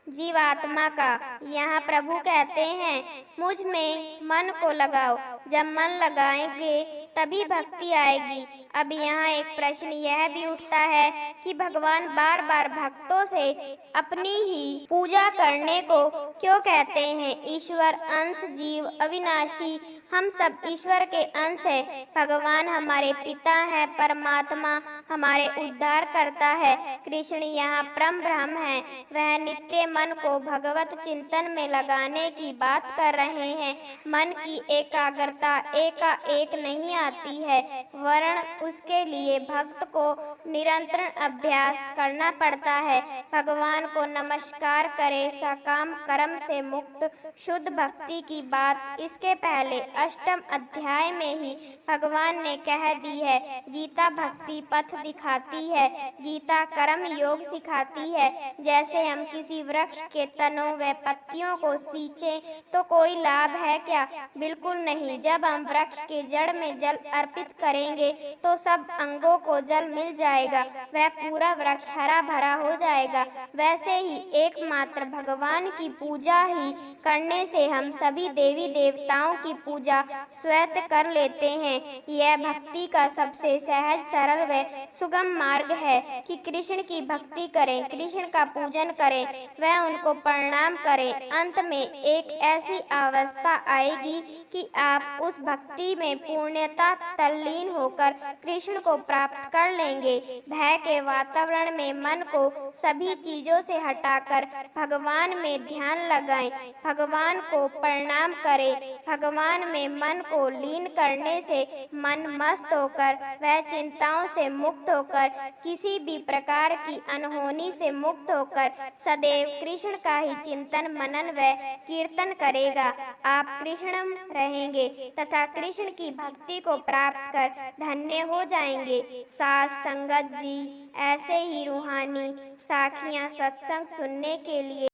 जीवात्मा का। यहाँ प्रभु कहते हैं, मुझ में मन को लगाओ, जब मन लगाएंगे तभी भक्ति आएगी। अब यहाँ एक प्रश्न यह भी उठता है कि भगवान बार बार भक्तों से अपनी ही पूजा करने को क्यों कहते हैं। ईश्वर अंश, जीव अविनाशी, हम सब ईश्वर के अंश है। भगवान हमारे पिता है, परमात्मा हमारे उद्धार करता है। कृष्ण यहाँ परम ब्रह्म है, वह नित्य मन को भगवत चिंतन में लगाने की बात कर रहे हैं। मन की एकाग्रता एकाएक नहीं आती है, वरन उसके लिए भक्त को निरंतर अभ्यास करना पड़ता है। भगवान को नमस्कार करे, सकाम कर्म से मुक्त शुद्ध भक्ति की बात इसके पहले अष्टम अध्याय में ही भगवान ने कह दी है। गीता भक्ति पथ दिखाती है, गीता कर्म योग सिखाती है। जैसे हम किसी वृक्ष के तनों व पत्तियों को सींचे तो कोई लाभ है क्या? बिल्कुल नहीं। जब हम वृक्ष के जड़ में जल अर्पित करेंगे तो सब अंगों को जल मिल जाएगा, वह पूरा वृक्ष हरा भरा हो जाएगा। वैसे ही एकमात्र भगवान की पूजा ही करने से हम सभी देवी देवताओं की पूजा स्वतः कर लेते हैं। यह भक्ति का सबसे सहज, सरल व सुगम मार्ग है कि कृष्ण की भक्ति करें, कृष्ण का पूजन करें, वह उनको प्रणाम करें। अंत में एक ऐसी अवस्था आएगी कि आप उस भक्ति में पूर्णतः तल्लीन होकर कृष्ण को प्राप्त कर लेंगे। भय के वातावरण में मन को सभी चीजों से हटाकर भगवान में ध्यान लगाएं, भगवान को प्रणाम करें। भगवान में मन को लीन करने से मन मस्त होकर वह चिंताओं से मुक्त होकर किसी भी प्रकार की अनहोनी से मुक्त होकर सदैव कृष्ण का ही चिंतन मनन व कीर्तन करेगा। आप कृष्णम रहेंगे तथा कृष्ण की भक्ति को प्राप्त कर धन्य हो जाएंगे। साथ संगत जी, ऐसे ही रूहानी साखियां सत्संग सुनने के लिए